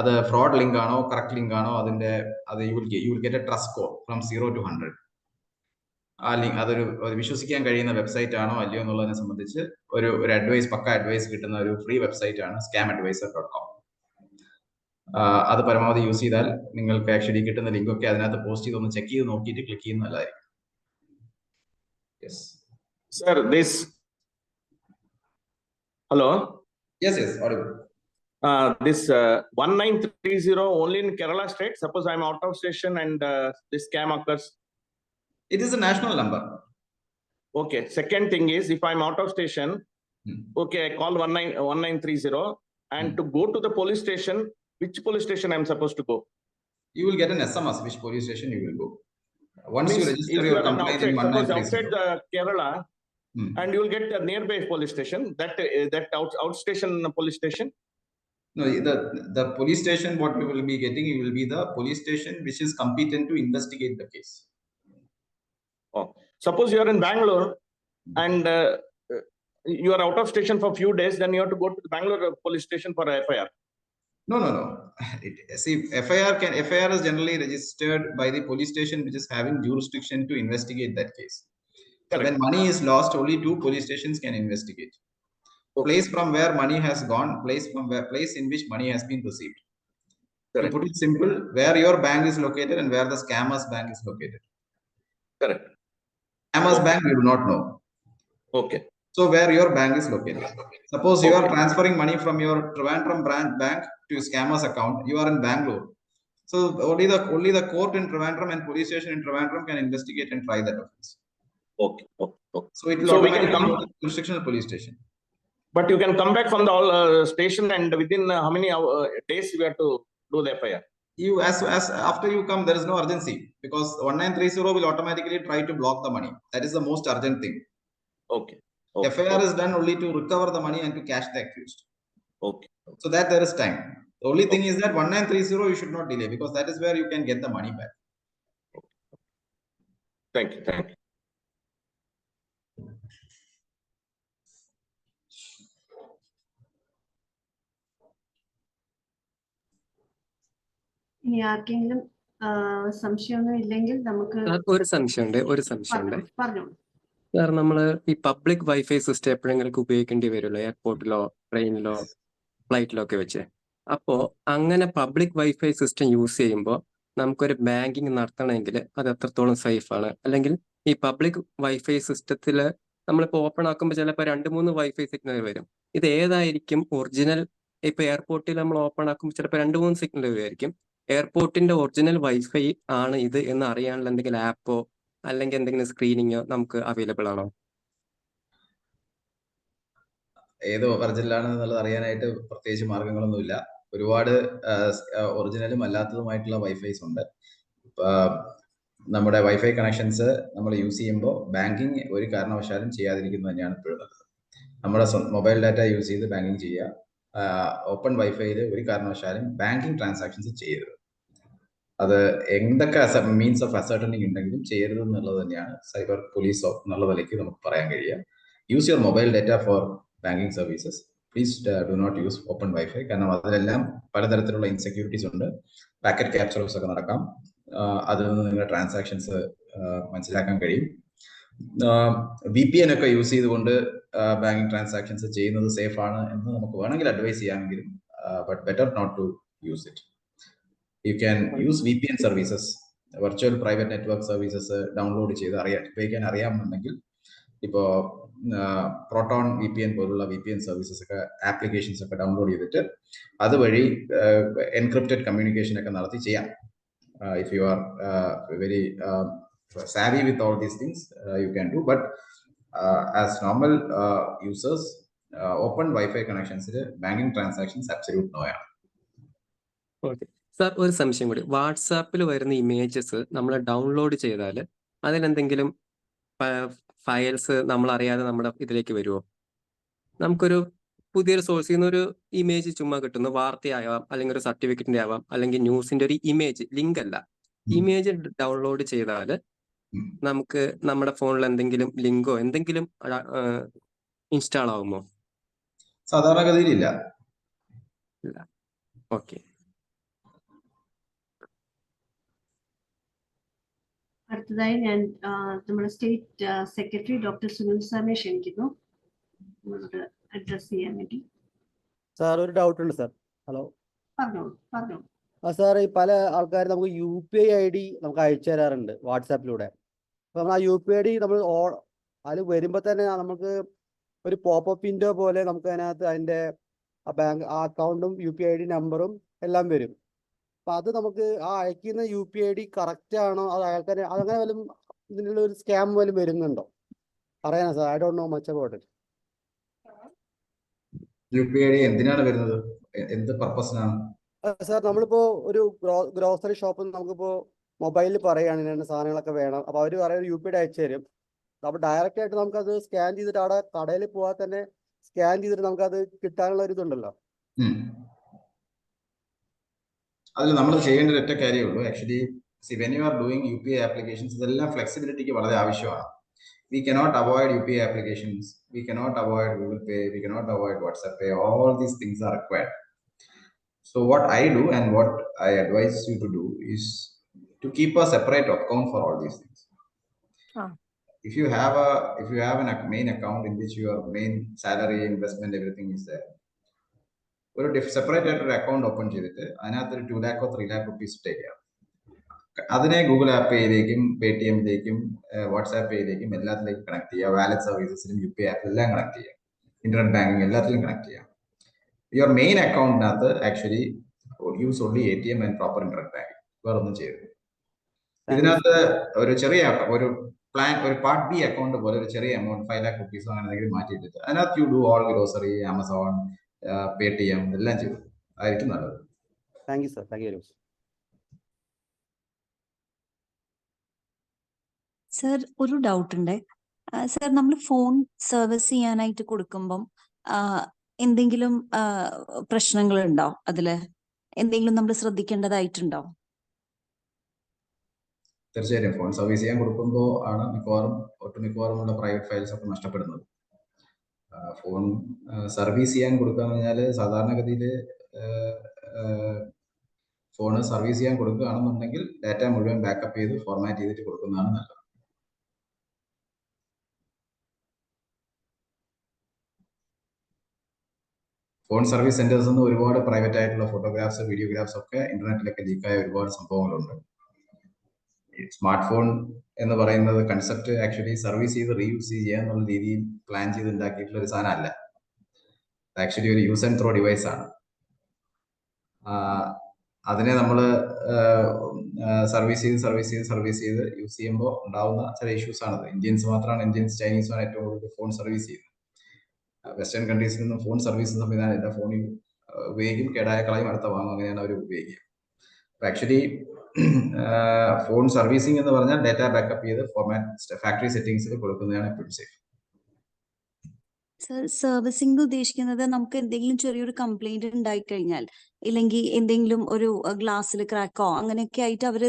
അത് ഫ്രോഡ് ലിങ്ക് ആണോ കറക്റ്റ് ലിങ്ക് ആണോ അത് you will get A trust score from 0 to 100. ആ ലിങ്ക് അതൊരു വിശ്വസിക്കാൻ കഴിയുന്ന വെബ്സൈറ്റ് ആണോ അല്ലയോ എന്നുള്ളതിനെ സംബന്ധിച്ച് ഒരു പക്ക അഡ്വൈസ് കിട്ടുന്ന ഒരു ഫ്രീ വെബ്സൈറ്റ് ആണ് scamadvisor.com. അത് പരമാവധി യൂസ് ചെയ്താൽ നിങ്ങൾക്ക് ആക്ച്വലി കിട്ടുന്ന ലിങ്ക് ഒക്കെ അതിനകത്ത് പോസ്റ്റ് ചെയ്ത് ഒന്ന് ചെക്ക് ചെയ്ത് നോക്കിയിട്ട് ക്ലിക്ക് ചെയ്യുന്ന നല്ലതായിരിക്കും. Yes sir, hello. Yes, audible. This 1930 only in Kerala state. Suppose I'm out of station and this scam occurs. It is a national number. Okay. Second thing is, if I'm out of station, okay, I call 1930 and to go to the police station, which police station I'm supposed to go? You will get an SMS which police station you will go. Once you register your complaint in 1930. Outside the Kerala, and you will get a nearby police station, that outstation police station. No, the police station what you will be getting, you will be the police station which is competent to investigate the case. Oh, suppose you are in Bangalore and you are out of station for a few days, then you have to go to the Bangalore police station for a FIR. No. See, FIR is generally registered by the police station which is having jurisdiction to investigate that case. Correct. When money is lost, only 2 police stations can investigate. Okay. Place from where money has gone, place in which money has been received. Correct. To put it simple, where your bank is located and where the scammer's bank is located. Correct. Scammer's bank you do not know. Okay. So where your bank is located. Suppose you are transferring money from your Trivandrum bank to scammer's account. You are in Bangalore. So only the court in Trivandrum and police station in Trivandrum can investigate and try that offense. Okay. So it will automatically go to the jurisdictional police station. But you can come back from the station and within how many days you have to do the FIR? You as after you come, there is no urgency because 1930 will automatically try to block the money. That is the most urgent thing. Okay. FIR is done only to recover the money and to catch the accused. Okay. So that there is time. The only thing is that 1930 you should not delay because that is where you can get the money back. Thank you. ഇനി ആർക്കെങ്കിലും സംശയമൊന്നും ഇല്ലെങ്കിൽ നമുക്ക് ഒരു സംശയമുണ്ട് പറഞ്ഞോളൂ. Sir, നമ്മള് ഈ പബ്ലിക് വൈഫൈ സിസ്റ്റം എപ്പോഴെങ്കിലും ഉപയോഗിക്കേണ്ടി വരുമല്ലോ, എയർപോർട്ടിലോ ട്രെയിനിലോ ഫ്ലൈറ്റിലോ ഒക്കെ വെച്ച്. അപ്പോ അങ്ങനെ പബ്ലിക് വൈഫൈ സിസ്റ്റം യൂസ് ചെയ്യുമ്പോൾ നമുക്കൊരു ബാങ്കിങ് നടത്തണമെങ്കിൽ അത് എത്രത്തോളം സേഫ് ആണ്? അല്ലെങ്കിൽ ഈ പബ്ലിക് വൈഫൈ സിസ്റ്റത്തിൽ നമ്മളിപ്പോ ഓപ്പൺ ആക്കുമ്പോൾ ചിലപ്പോൾ 2-3 വൈഫൈ സിഗ്നൽ വരും. ഇത് ഏതായിരിക്കും ഒറിജിനൽ? ഇപ്പൊ എയർപോർട്ടിൽ നമ്മൾ ഓപ്പൺ ആക്കുമ്പോൾ ചിലപ്പോൾ 2-3 സിഗ്നൽ വരുമായിരിക്കും. എയർപോർട്ടിന്റെ ഒറിജിനൽ വൈഫൈ ആണ് ഇത് എന്ന് അറിയാനുള്ള എന്തെങ്കിലും ആപ്പോ അല്ലെങ്കിൽ എന്തെങ്കിലും സ്ക്രീനിങ്ങോ നമുക്ക് അവൈലബിൾ ആണോ? ഏതോ ഒറിജിനലാണെന്നുള്ളത് അറിയാനായിട്ട് പ്രത്യേകിച്ച് മാർഗങ്ങളൊന്നുമില്ല. ഒരുപാട് ഒറിജിനലും അല്ലാത്തതുമായിട്ടുള്ള വൈഫൈസ് ഉണ്ട്. നമ്മുടെ വൈഫൈ കണക്ഷൻസ് നമ്മൾ യൂസ് ചെയ്യുമ്പോൾ ബാങ്കിങ് ഒരു കാരണവശാലും ചെയ്യാതിരിക്കുന്നത് തന്നെയാണ് ഇപ്പോഴും നല്ലത്. നമ്മുടെ മൊബൈൽ ഡാറ്റ യൂസ് ചെയ്ത് ബാങ്കിങ് ചെയ്യുക. ഓപ്പൺ വൈഫൈയിൽ ഒരു കാരണവശാലും ബാങ്കിങ് ട്രാൻസാക്ഷൻസ് ചെയ്യരുത്. അത് എന്തൊക്കെ മീൻസ് ഓഫ് അസർട്ടനിങ് ഉണ്ടെങ്കിലും ചെയ്യരുത് എന്നുള്ളത് തന്നെയാണ് സൈബർ പോലീസോ എന്നുള്ള നിലയ്ക്ക് നമുക്ക് പറയാൻ കഴിയുക. Use your mobile data for banking services. Please do not use open wifi. കാരണം അതിലെല്ലാം പലതരത്തിലുള്ള ഇൻസെക്യൂരിറ്റീസ് ഉണ്ട്. പാക്കറ്റ് ക്യാപ്ചറേഴ്സ് ഒക്കെ നടക്കാം. അതിൽ നിന്ന് നിങ്ങളുടെ ട്രാൻസാക്ഷൻസ് മനസ്സിലാക്കാൻ കഴിയും. VPN ഒക്കെ യൂസ് ചെയ്തുകൊണ്ട് ബാങ്കിങ് ട്രാൻസാക്ഷൻസ് ചെയ്യുന്നത് സേഫ് ആണ് എന്ന് നമുക്ക് വേണമെങ്കിൽ അഡ്വൈസ് ചെയ്യാമെങ്കിലും but better not to use it. You can use VPN services, virtual private network services download ചെയ്ത് ഉപയോഗിക്കാൻ അറിയാമെന്നുണ്ടെങ്കിൽ ഇപ്പോൾ പ്രോട്ടോൺ VPN പോലുള്ള VPN സർവീസസ് ഒക്കെ ആപ്ലിക്കേഷൻസ് ഒക്കെ ഡൗൺലോഡ് ചെയ്തിട്ട് അതുവഴി എൻക്രിപ്റ്റഡ് കമ്മ്യൂണിക്കേഷൻ ഒക്കെ നടത്തി ചെയ്യാം. If you are very savvy with all these things, you can do. But as normal users, open Wi-Fi connections, banking transactions absolute no ആണ്. Okay sir, ഒരു സംശയം കൂടി. വാട്സാപ്പിൽ വരുന്ന ഇമേജസ് നമ്മൾ ഡൗൺലോഡ് ചെയ്താൽ അതിലെന്തെങ്കിലും ഫയൽസ് നമ്മൾ അറിയാതെ നമ്മുടെ ഇതിലേക്ക് വരുമോ? നമുക്കൊരു പുതിയൊരു സോഴ്സിൽ നിന്ന് ഒരു ഇമേജ് ചുമ്മാ കിട്ടുന്നു, വാർത്തയാവാം, അല്ലെങ്കിൽ ഒരു സർട്ടിഫിക്കറ്റിന്റെ ആവാം, അല്ലെങ്കിൽ ന്യൂസിന്റെ ഒരു ഇമേജ്, ലിങ്ക് അല്ല, ഇമേജ് ഡൗൺലോഡ് ചെയ്താൽ നമുക്ക് നമ്മുടെ ഫോണിൽ എന്തെങ്കിലും ലിങ്കോ എന്തെങ്കിലും ഇൻസ്റ്റാൾ ആവുമോ? സാധാരണഗതിയിലില്ല. ഓക്കെ. അടുത്തതായി ഞാൻ നമ്മുടെ സ്റ്റേറ്റ് സെക്രട്ടറി ഡോക്ടർ സുനിൽ സാറിനെ ക്ഷണിക്കുന്നു അഡ്രസ് ചെയ്യാൻ വേണ്ടി. സാർ, ഒരു ഡൗട്ട് ഉണ്ട് സാർ. ഹലോ, പറഞ്ഞോളൂ. സാർ, ഈ പല ആൾക്കാർ നമുക്ക് UPI ID നമുക്ക് അയച്ചു തരാറുണ്ട് വാട്സാപ്പിലൂടെ. അപ്പം നമ്മൾ ആ UPI ID നമ്മൾ അതിൽ വരുമ്പോൾ തന്നെ നമുക്ക് ഒരു പോപ്പപ്പ് വിൻഡോ പോലെ നമുക്ക് അതിനകത്ത് അതിൻ്റെ ബാങ്ക് അക്കൗണ്ടും UPI ID നമ്പറും എല്ലാം വരും. അപ്പം അത് നമുക്ക് ആ അയക്കുന്ന UPI ID കറക്റ്റ് ആണോ, അത് അയാൾക്കാർ അതങ്ങനെ വല്ലതും ഇതിനുള്ള ഒരു സ്കാം പോലും വരുന്നുണ്ടോ അറിയാനാ sir? I don't know much about it. UPI ID എന്തിനാണ് വരുന്നത്? എന്ത് പർപ്പസിനാണ് സാർ? നമ്മളിപ്പോ ഒരു ഗ്രോസറി ഷോപ്പിൽ നമുക്കിപ്പോ മൊബൈലിൽ പറയുകയാണ് ഇന്ന സാധനങ്ങളൊക്കെ വേണം, അപ്പൊ അവർ പറയുന്നത് UPI ID അയച്ചു തരും. അപ്പൊ ഡയറക്റ്റ് ആയിട്ട് നമുക്കത് സ്കാൻ ചെയ്തിട്ട് അവിടെ കടയിൽ പോകാൻ തന്നെ സ്കാൻ ചെയ്തിട്ട് നമുക്കത് കിട്ടാനുള്ള ഒരു ഇതുണ്ടല്ലോ. അതിൽ നമ്മൾ ചെയ്യേണ്ട ഒറ്റ കാര്യമേ ഉള്ളൂ. Actually when you are doing UPI applications ഇതെല്ലാം ഫ്ലെക്സിബിലിറ്റിക്ക് വളരെ ആവശ്യമാണ്. We cannot avoid UPI applications. We cannot avoid Google Pay. We cannot avoid WhatsApp Pay. All these things are required. So what I do and what I advise you to do is to keep a separate account for all these things. If you have a main account in which your main salary, investment, everything is there, ഒരു separate ആയിട്ടൊരു account open ചെയ്തിട്ട് അതിനകത്ത് ഒരു 2 lakh or 3 lakh rupees ഇട്ടേക്കുക. അതിനെ Google app പേയിലേക്കും പേടിഎമ്മിലേക്കും WhatsApp പേയിലേക്കും എല്ലാത്തിലേക്കും കണക്ട് ചെയ്യുക. വാലറ്റ് സർവീസസിലും UPI ആപ്പിലെല്ലാം കണക്ട് ചെയ്യുക. ഇന്റർനെറ്റ് ബാങ്കിങ് എല്ലാത്തിലും കണക്ട് ചെയ്യാം. യുവർ മെയിൻ അക്കൗണ്ടിനകത്ത് actually use only ATM and proper internet banking. വേറൊന്നും ചെയ്യരുത്. ഇതിനകത്ത് ഒരു ചെറിയ ഒരു പാർട്ട് B അക്കൗണ്ട് പോലെ ഒരു ചെറിയ എമൗണ്ട് 5 lakh rupees അങ്ങനെ എന്തെങ്കിലും മാറ്റിയിട്ടിട്ട് അതിനകത്ത് you do all grocery, Amazon, Paytm എല്ലാം ചെയ്തു. ആയിരിക്കും നല്ലത്. Thank you sir. Thank you very much. Sir, ഒരു ഡൗട്ട് ഉണ്ട് സർ. നമ്മൾ ഫോൺ സർവീസ് ചെയ്യാനായിട്ട് കൊടുക്കുമ്പം എന്തെങ്കിലും പ്രശ്നങ്ങളുണ്ടോ? അതില് എന്തെങ്കിലും നമ്മൾ ശ്രദ്ധിക്കേണ്ടതായിട്ടുണ്ടോ? തീർച്ചയായും ഫോൺ സർവീസ് ചെയ്യാൻ കൊടുക്കുമ്പോൾ ആണ് ഒട്ടുമിക്കവാറുമുള്ള പ്രൈവറ്റ് ഫയൽസ് ഒക്കെ നഷ്ടപ്പെടുന്നത്. ഫോൺ സർവീസ് ചെയ്യാൻ കൊടുക്കാന്ന് പറഞ്ഞാൽ സാധാരണഗതിയിൽ ഫോണ് സർവീസ് ചെയ്യാൻ കൊടുക്കുകയാണെന്നുണ്ടെങ്കിൽ ഡാറ്റ മുഴുവൻ ബാക്കപ്പ് ചെയ്ത് ഫോർമാറ്റ് ചെയ്തിട്ട് കൊടുക്കുന്നതാണ് നല്ലത്. ഫോൺ സർവീസ് സെന്റേഴ്സ് നിന്ന് ഒരുപാട് പ്രൈവറ്റ് ആയിട്ടുള്ള ഫോട്ടോഗ്രാഫ്സ്, വീഡിയോഗ്രാഫ്സ് ഒക്കെ ഇന്റർനെറ്റിലൊക്കെ ലീക്കായ ഒരുപാട് സംഭവങ്ങളുണ്ട്. സ്മാർട്ട് ഫോൺ എന്ന് പറയുന്നത് കൺസെപ്റ്റ് ആക്ച്വലി സർവീസ് ചെയ്ത് റീയൂസ് ചെയ്യുക എന്നുള്ള രീതിയിൽ പ്ലാൻ ചെയ്ത് ഉണ്ടാക്കിയിട്ടുള്ള ഒരു സാധനമല്ല. ആക്ച്വലി ഒരു യൂസ് ആൻഡ് ത്രോ ഡിവൈസ് ആണ്. അതിനെ നമ്മൾ സർവീസ് ചെയ്ത് യൂസ് ചെയ്യുമ്പോൾ ഉണ്ടാവുന്ന ചില ഇഷ്യൂസ് ആണത്. ഇന്ത്യൻസ് ചൈനീസുമാണ് ഏറ്റവും കൂടുതൽ ഫോൺ സർവീസ് ചെയ്യുന്നത്. വെസ്റ്റേൺ കൺട്രീസിൽ നിന്നും ഫോൺ സർവീസ് സംവിധാനം ഫോണിൽ ഉപയോഗിക്കും, കേടായ കളയും, അടുത്ത വാങ്ങും, അങ്ങനെയാണ് അവർ ഉപയോഗിക്കുക. ആക്ച്വലി ഫോൺ സർവീസിംഗ് എന്ന് പറഞ്ഞാൽ ഡാറ്റ ബാക്കപ്പ് ചെയ്ത് ഫോർമാറ്റ് ഫാക്ടറി സെറ്റിംഗ്സിൽ കൊടുക്കുന്നതാണ് എപ്പോഴും സേഫ്. സർവീസിംഗ് ഉദ്ദേശിക്കുന്നത് നമുക്ക് എന്തെങ്കിലും ചെറിയൊരു കംപ്ലൈന്റ് ഉണ്ടായി കഴിഞ്ഞാൽ, ഇല്ലെങ്കിൽ എന്തെങ്കിലും ഒരു ഗ്ലാസ്സിൽ ക്രാക്കോ അങ്ങനെയൊക്കെ ആയിട്ട് അവർ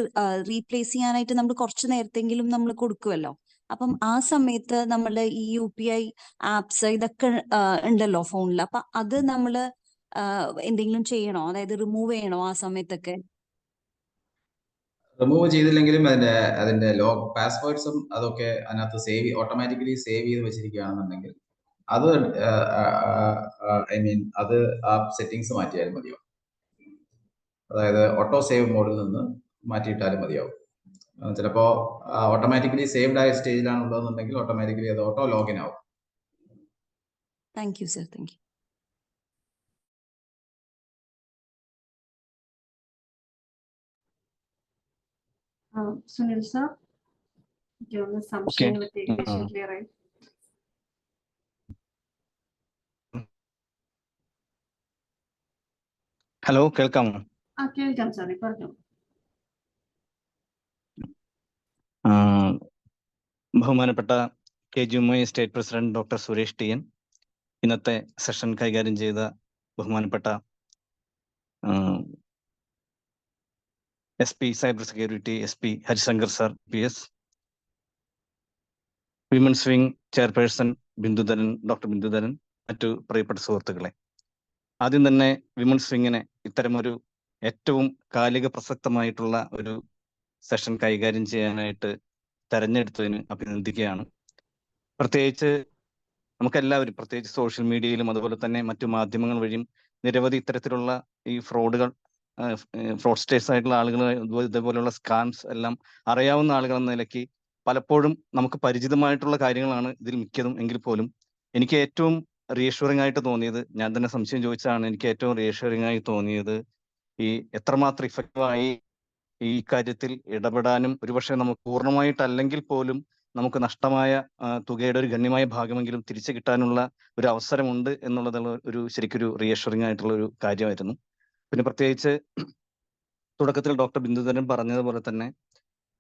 റീപ്ലേസ് ചെയ്യാനായിട്ട് നമ്മൾ കുറച്ച് നേരത്തെങ്കിലും നമ്മൾ കൊടുക്കുമല്ലോ. അപ്പം ആ സമയത്ത് നമ്മളുടെ ഈ UPI ആപ്സ് ഇതൊക്കെ ഉണ്ടല്ലോ ഫോണിൽ, അപ്പൊ അത് നമ്മൾ എന്തെങ്കിലും ചെയ്യണോ, അതായത് റിമൂവ് ചെയ്യണോ ആ സമയത്തൊക്കെ? റിമൂവ് ചെയ്തില്ലെങ്കിലും അതിന്റെ ലോഗ് പാസ്വേഡ്സും അതൊക്കെ അതിനകത്ത് ഓട്ടോമാറ്റിക്കലി സേവ് ചെയ്ത് വെച്ചിരിക്കുകയാണെന്നുണ്ടെങ്കിൽ അത് അത് ആ സെറ്റിങ്സ് മാറ്റിയാലും മതിയാവും. അതായത് ഓട്ടോ സേവ് മോഡിൽ നിന്ന് മാറ്റിയിട്ടാലും മതിയാവും. ചിലപ്പോ ഓട്ടോമാറ്റിക്കലി സേവ്ഡ് ആയ സ്റ്റേജിലാണ് ഉള്ളതെന്നുണ്ടെങ്കിൽ ഓട്ടോമാറ്റിക്കലി അത് ഓട്ടോ ലോഗിൻ ആവും. Thank you sir, thank you. Sunil sir, സംശയങ്ങളൊക്കെ ഏകദേശം ക്ലിയർ ആയി. ഹലോ, കേൾക്കാമോ? കേൾക്കാം സാറേ, പറഞ്ഞു. ബഹുമാനപ്പെട്ട KGMOA state president doctor Suresh TN, ഇന്നത്തെ സെഷൻ കൈകാര്യം ചെയ്ത ബഹുമാനപ്പെട്ട SP cyber security SP Harishankar sir PS, women's wing chairperson doctor Bindudharan, മറ്റു പ്രിയപ്പെട്ട സുഹൃത്തുക്കളെ, ആദ്യം തന്നെ വിമൻസ് വിങ്ങിനെ ഇത്തരമൊരു ഏറ്റവും കാലിക പ്രസക്തമായിട്ടുള്ള ഒരു സെഷൻ കൈകാര്യം ചെയ്യാനായിട്ട് തെരഞ്ഞെടുത്തതിന് അഭിനന്ദിക്കുകയാണ്. പ്രത്യേകിച്ച് നമുക്കെല്ലാവരും, പ്രത്യേകിച്ച് സോഷ്യൽ മീഡിയയിലും അതുപോലെ തന്നെ മറ്റു മാധ്യമങ്ങൾ വഴിയും നിരവധി ഇത്തരത്തിലുള്ള ഈ ഫ്രോഡ്സ്റ്റേഴ്സ് ആയിട്ടുള്ള ആളുകൾ, ഇതേപോലെയുള്ള സ്കാംസ് എല്ലാം അറിയാവുന്ന ആളുകൾ എന്ന നിലയ്ക്ക് പലപ്പോഴും നമുക്ക് പരിചിതമായിട്ടുള്ള കാര്യങ്ങളാണ് ഇതിൽ മിക്കതും. എങ്കിൽ പോലും എനിക്ക് ഏറ്റവും റീഅഷ്വറിംഗ് ആയിട്ട് തോന്നിയത്, ഞാൻ തന്നെ സംശയം ചോദിച്ചാണ്, എനിക്ക് ഏറ്റവും റീഅഷ്വറിംഗ് ആയി തോന്നിയത് ഈ എത്രമാത്രം ഇഫക്റ്റീവായി ഈ കാര്യത്തിൽ ഇടപെടാനും ഒരുപക്ഷെ നമുക്ക് പൂർണ്ണമായിട്ടല്ലെങ്കിൽ പോലും നമുക്ക് നഷ്ടമായ തുകയുടെ ഒരു ഗണ്യമായ ഭാഗമെങ്കിലും തിരിച്ചു കിട്ടാനുള്ള ഒരു അവസരമുണ്ട് എന്നുള്ളത് ശരിക്കൊരു റീഅഷ്വറിംഗ് ആയിട്ടുള്ള ഒരു കാര്യമായിരുന്നു. പിന്നെ പ്രത്യേകിച്ച് തുടക്കത്തിൽ ഡോക്ടർ ബിന്ദുധരൻ പറഞ്ഞതുപോലെ തന്നെ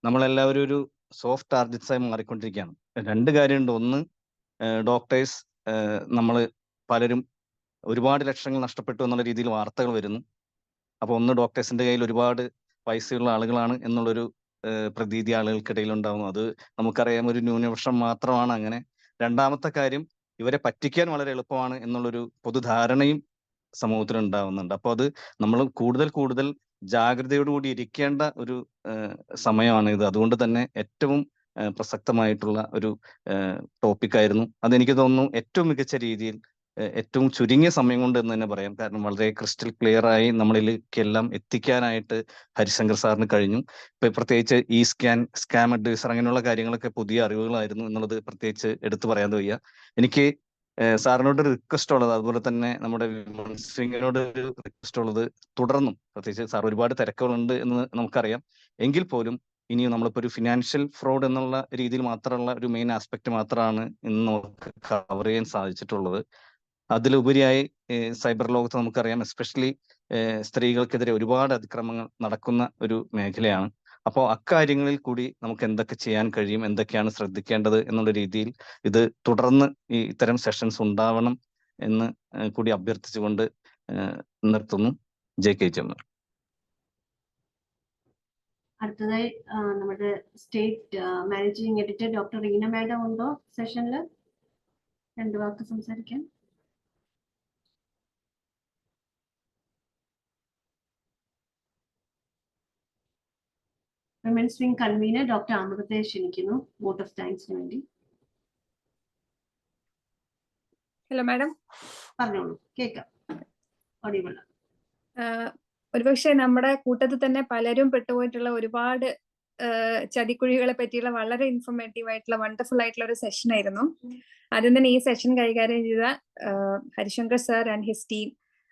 നമ്മളെല്ലാവരും ഒരു സോഫ്റ്റ് ടാർഗറ്റ്സ് ആയി മാറിക്കൊണ്ടിരിക്കുകയാണ്. രണ്ട് കാര്യമുണ്ട്. ഒന്ന്, ഡോക്ടേഴ്സ്, നമ്മൾ പലരും ഒരുപാട് ലക്ഷങ്ങൾ നഷ്ടപ്പെട്ടു എന്നുള്ള രീതിയിൽ വാർത്തകൾ വരുന്നു. അപ്പോൾ ഒന്ന്, ഡോക്ടേഴ്സിന്റെ കയ്യിൽ ഒരുപാട് പൈസയുള്ള ആളുകളാണ് എന്നുള്ളൊരു പ്രതീതി ആളുകൾക്കിടയിൽ ഉണ്ടാകുന്നു. അത് നമുക്കറിയാം, ഒരു ന്യൂനപക്ഷം മാത്രമാണ് അങ്ങനെ. രണ്ടാമത്തെ കാര്യം, ഇവരെ പറ്റിക്കാൻ വളരെ എളുപ്പമാണ് എന്നുള്ളൊരു പൊതുധാരണയും സമൂഹത്തിൽ ഉണ്ടാവുന്നുണ്ട്. അപ്പോൾ അത് നമ്മൾ കൂടുതൽ ജാഗ്രതയോടുകൂടി ഇരിക്കേണ്ട ഒരു സമയമാണ് ഇത്. അതുകൊണ്ട് തന്നെ ഏറ്റവും പ്രസക്തമായിട്ടുള്ള ഒരു ടോപ്പിക്കായിരുന്നു. അതെനിക്ക് തോന്നുന്നു ഏറ്റവും മികച്ച രീതിയിൽ ഏറ്റവും ചുരുങ്ങിയ സമയം കൊണ്ട് എന്ന് തന്നെ പറയാം. കാരണം വളരെ ക്രിസ്റ്റൽ ക്ലിയർ ആയി നമ്മളിലേക്കെല്ലാം എത്തിക്കാനായിട്ട് ഹരിശങ്കർ സാറിന് കഴിഞ്ഞു. പ്രത്യേകിച്ച് ഈ സ്കാം അഡ്വൈസർ അങ്ങനെയുള്ള കാര്യങ്ങളൊക്കെ പുതിയ അറിവുകളായിരുന്നു എന്നുള്ളത് പ്രത്യേകിച്ച് എടുത്തു പറയാൻ വയ്യ. എനിക്ക് സാറിനോട് ഒരു റിക്വസ്റ്റ് ഉള്ളത്, അതുപോലെ തന്നെ നമ്മുടെ വിമൻസിനോട് ഒരു റിക്വസ്റ്റ് ഉള്ളത്, തുടർന്നും, പ്രത്യേകിച്ച് സാർ ഒരുപാട് തിരക്കുകളുണ്ട് എന്ന് നമുക്കറിയാം, എങ്കിൽ പോലും ഇനിയും നമ്മളിപ്പോൾ ഒരു ഫിനാൻഷ്യൽ ഫ്രോഡ് എന്നുള്ള രീതിയിൽ മാത്രമുള്ള ഒരു മെയിൻ ആസ്പെക്ട് മാത്രമാണ് ഇന്ന് നമുക്ക് കവർ ചെയ്യാൻ സാധിച്ചിട്ടുള്ളത്. അതിലുപരിയായി സൈബർ ലോകത്ത് നമുക്കറിയാം, എസ്പെഷ്യലി സ്ത്രീകൾക്കെതിരെ ഒരുപാട് അതിക്രമങ്ങൾ നടക്കുന്ന ഒരു മേഖലയാണ്. അപ്പോൾ അക്കാര്യങ്ങളിൽ കൂടി നമുക്ക് എന്തൊക്കെ ചെയ്യാൻ കഴിയും, എന്തൊക്കെയാണ് ശ്രദ്ധിക്കേണ്ടത് എന്നുള്ള രീതിയിൽ ഇത് തുടർന്ന് ഇത്തരം സെഷൻസ് ഉണ്ടാവണം എന്ന് കൂടി അഭ്യർത്ഥിച്ചുകൊണ്ട് നിർത്തുന്നു. KGMOA. അടുത്തതായി നമ്മുടെ state managing editor doctor Reena madam ഉണ്ടോ സെഷനിൽ? 2 വാക്ക് സംസാരിക്കാൻ. വിമൻസ് വിംഗ് കൺവീനർ ഡോക്ടർ അമൃതയെ ക്ഷണിക്കുന്നു വോട്ട് ഓഫ് താങ്ക്സിന് വേണ്ടി. ഹലോ മാഡം, പറഞ്ഞോളൂ, കേൾക്കാം. ഓഡിയബിൾ. ഒരുപക്ഷെ നമ്മുടെ കൂട്ടത്തിൽ തന്നെ പലരും പെട്ടുപോയിട്ടുള്ള ഒരുപാട് ചതിക്കുഴികളെ പറ്റിയുള്ള വളരെ ഇൻഫോർമേറ്റീവ് ആയിട്ടുള്ള വണ്ടർഫുൾ ആയിട്ടുള്ള ഒരു സെഷൻ ആയിരുന്നു. ആദ്യം തന്നെ ഈ സെഷൻ കൈകാര്യം ചെയ്ത Harishankar sir and his team,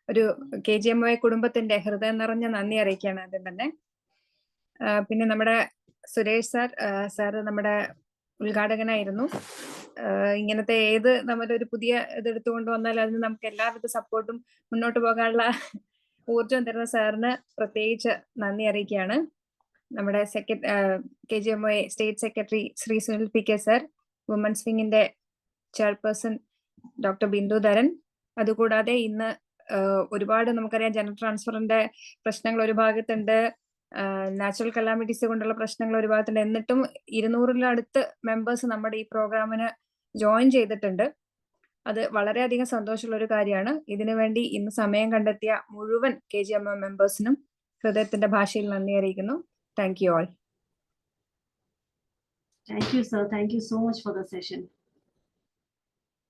ഒരു KGMOA കുടുംബത്തിന്റെ ഹൃദയം നിറഞ്ഞ നന്ദി അറിയിക്കുകയാണ് ആദ്യം തന്നെ. പിന്നെ നമ്മുടെ സുരേഷ് സാർ നമ്മുടെ ഉദ്ഘാടകനായിരുന്നു. ഇങ്ങനത്തെ നമ്മുടെ ഒരു പുതിയ ഇതെടുത്തുകൊണ്ട് വന്നാൽ അതിന് നമുക്ക് എല്ലാവിധ സപ്പോർട്ടും മുന്നോട്ട് പോകാനുള്ള ഊർജം തരുന്ന സാറിന് പ്രത്യേകിച്ച് നന്ദി അറിയിക്കുകയാണ്. നമ്മുടെ KGMOA state secretary Shri Sunil PK sir, women's വിങ്ങിന്റെ ചെയർപേഴ്സൺ ഡോക്ടർ ബിന്ദു ധരൻ. അതുകൂടാതെ ഇന്ന് ഒരുപാട് നമുക്കറിയാം ജനറൽ ട്രാൻസ്ഫറിന്റെ പ്രശ്നങ്ങൾ ഒരു ഭാഗത്തുണ്ട്, നാച്ചുറൽ കലാമിറ്റീസ് കൊണ്ടുള്ള പ്രശ്നങ്ങൾ ഒരു ഭാഗത്തുണ്ട്. എന്നിട്ടും 200-ലടുത്ത് മെമ്പേഴ്സ് നമ്മുടെ ഈ പ്രോഗ്രാമിന് ജോയിൻ ചെയ്തിട്ടുണ്ട്. അത് വളരെയധികം സന്തോഷമുള്ള ഒരു കാര്യമാണ്. ഇതിനുവേണ്ടി ഇന്ന് സമയം കണ്ടെത്തിയ മുഴുവൻ KGMOA മെമ്പേഴ്സിനും ഹൃദയത്തിന്റെ ഭാഷയിൽ നന്ദി അറിയിക്കുന്നു. Thank you all. Thank you, sir. Thank you so much for the session.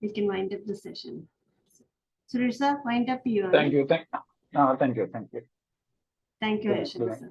We can wind up the session. Suresh sir, wind up you. Thank you. Thank you. Thank you, Ashwin sir.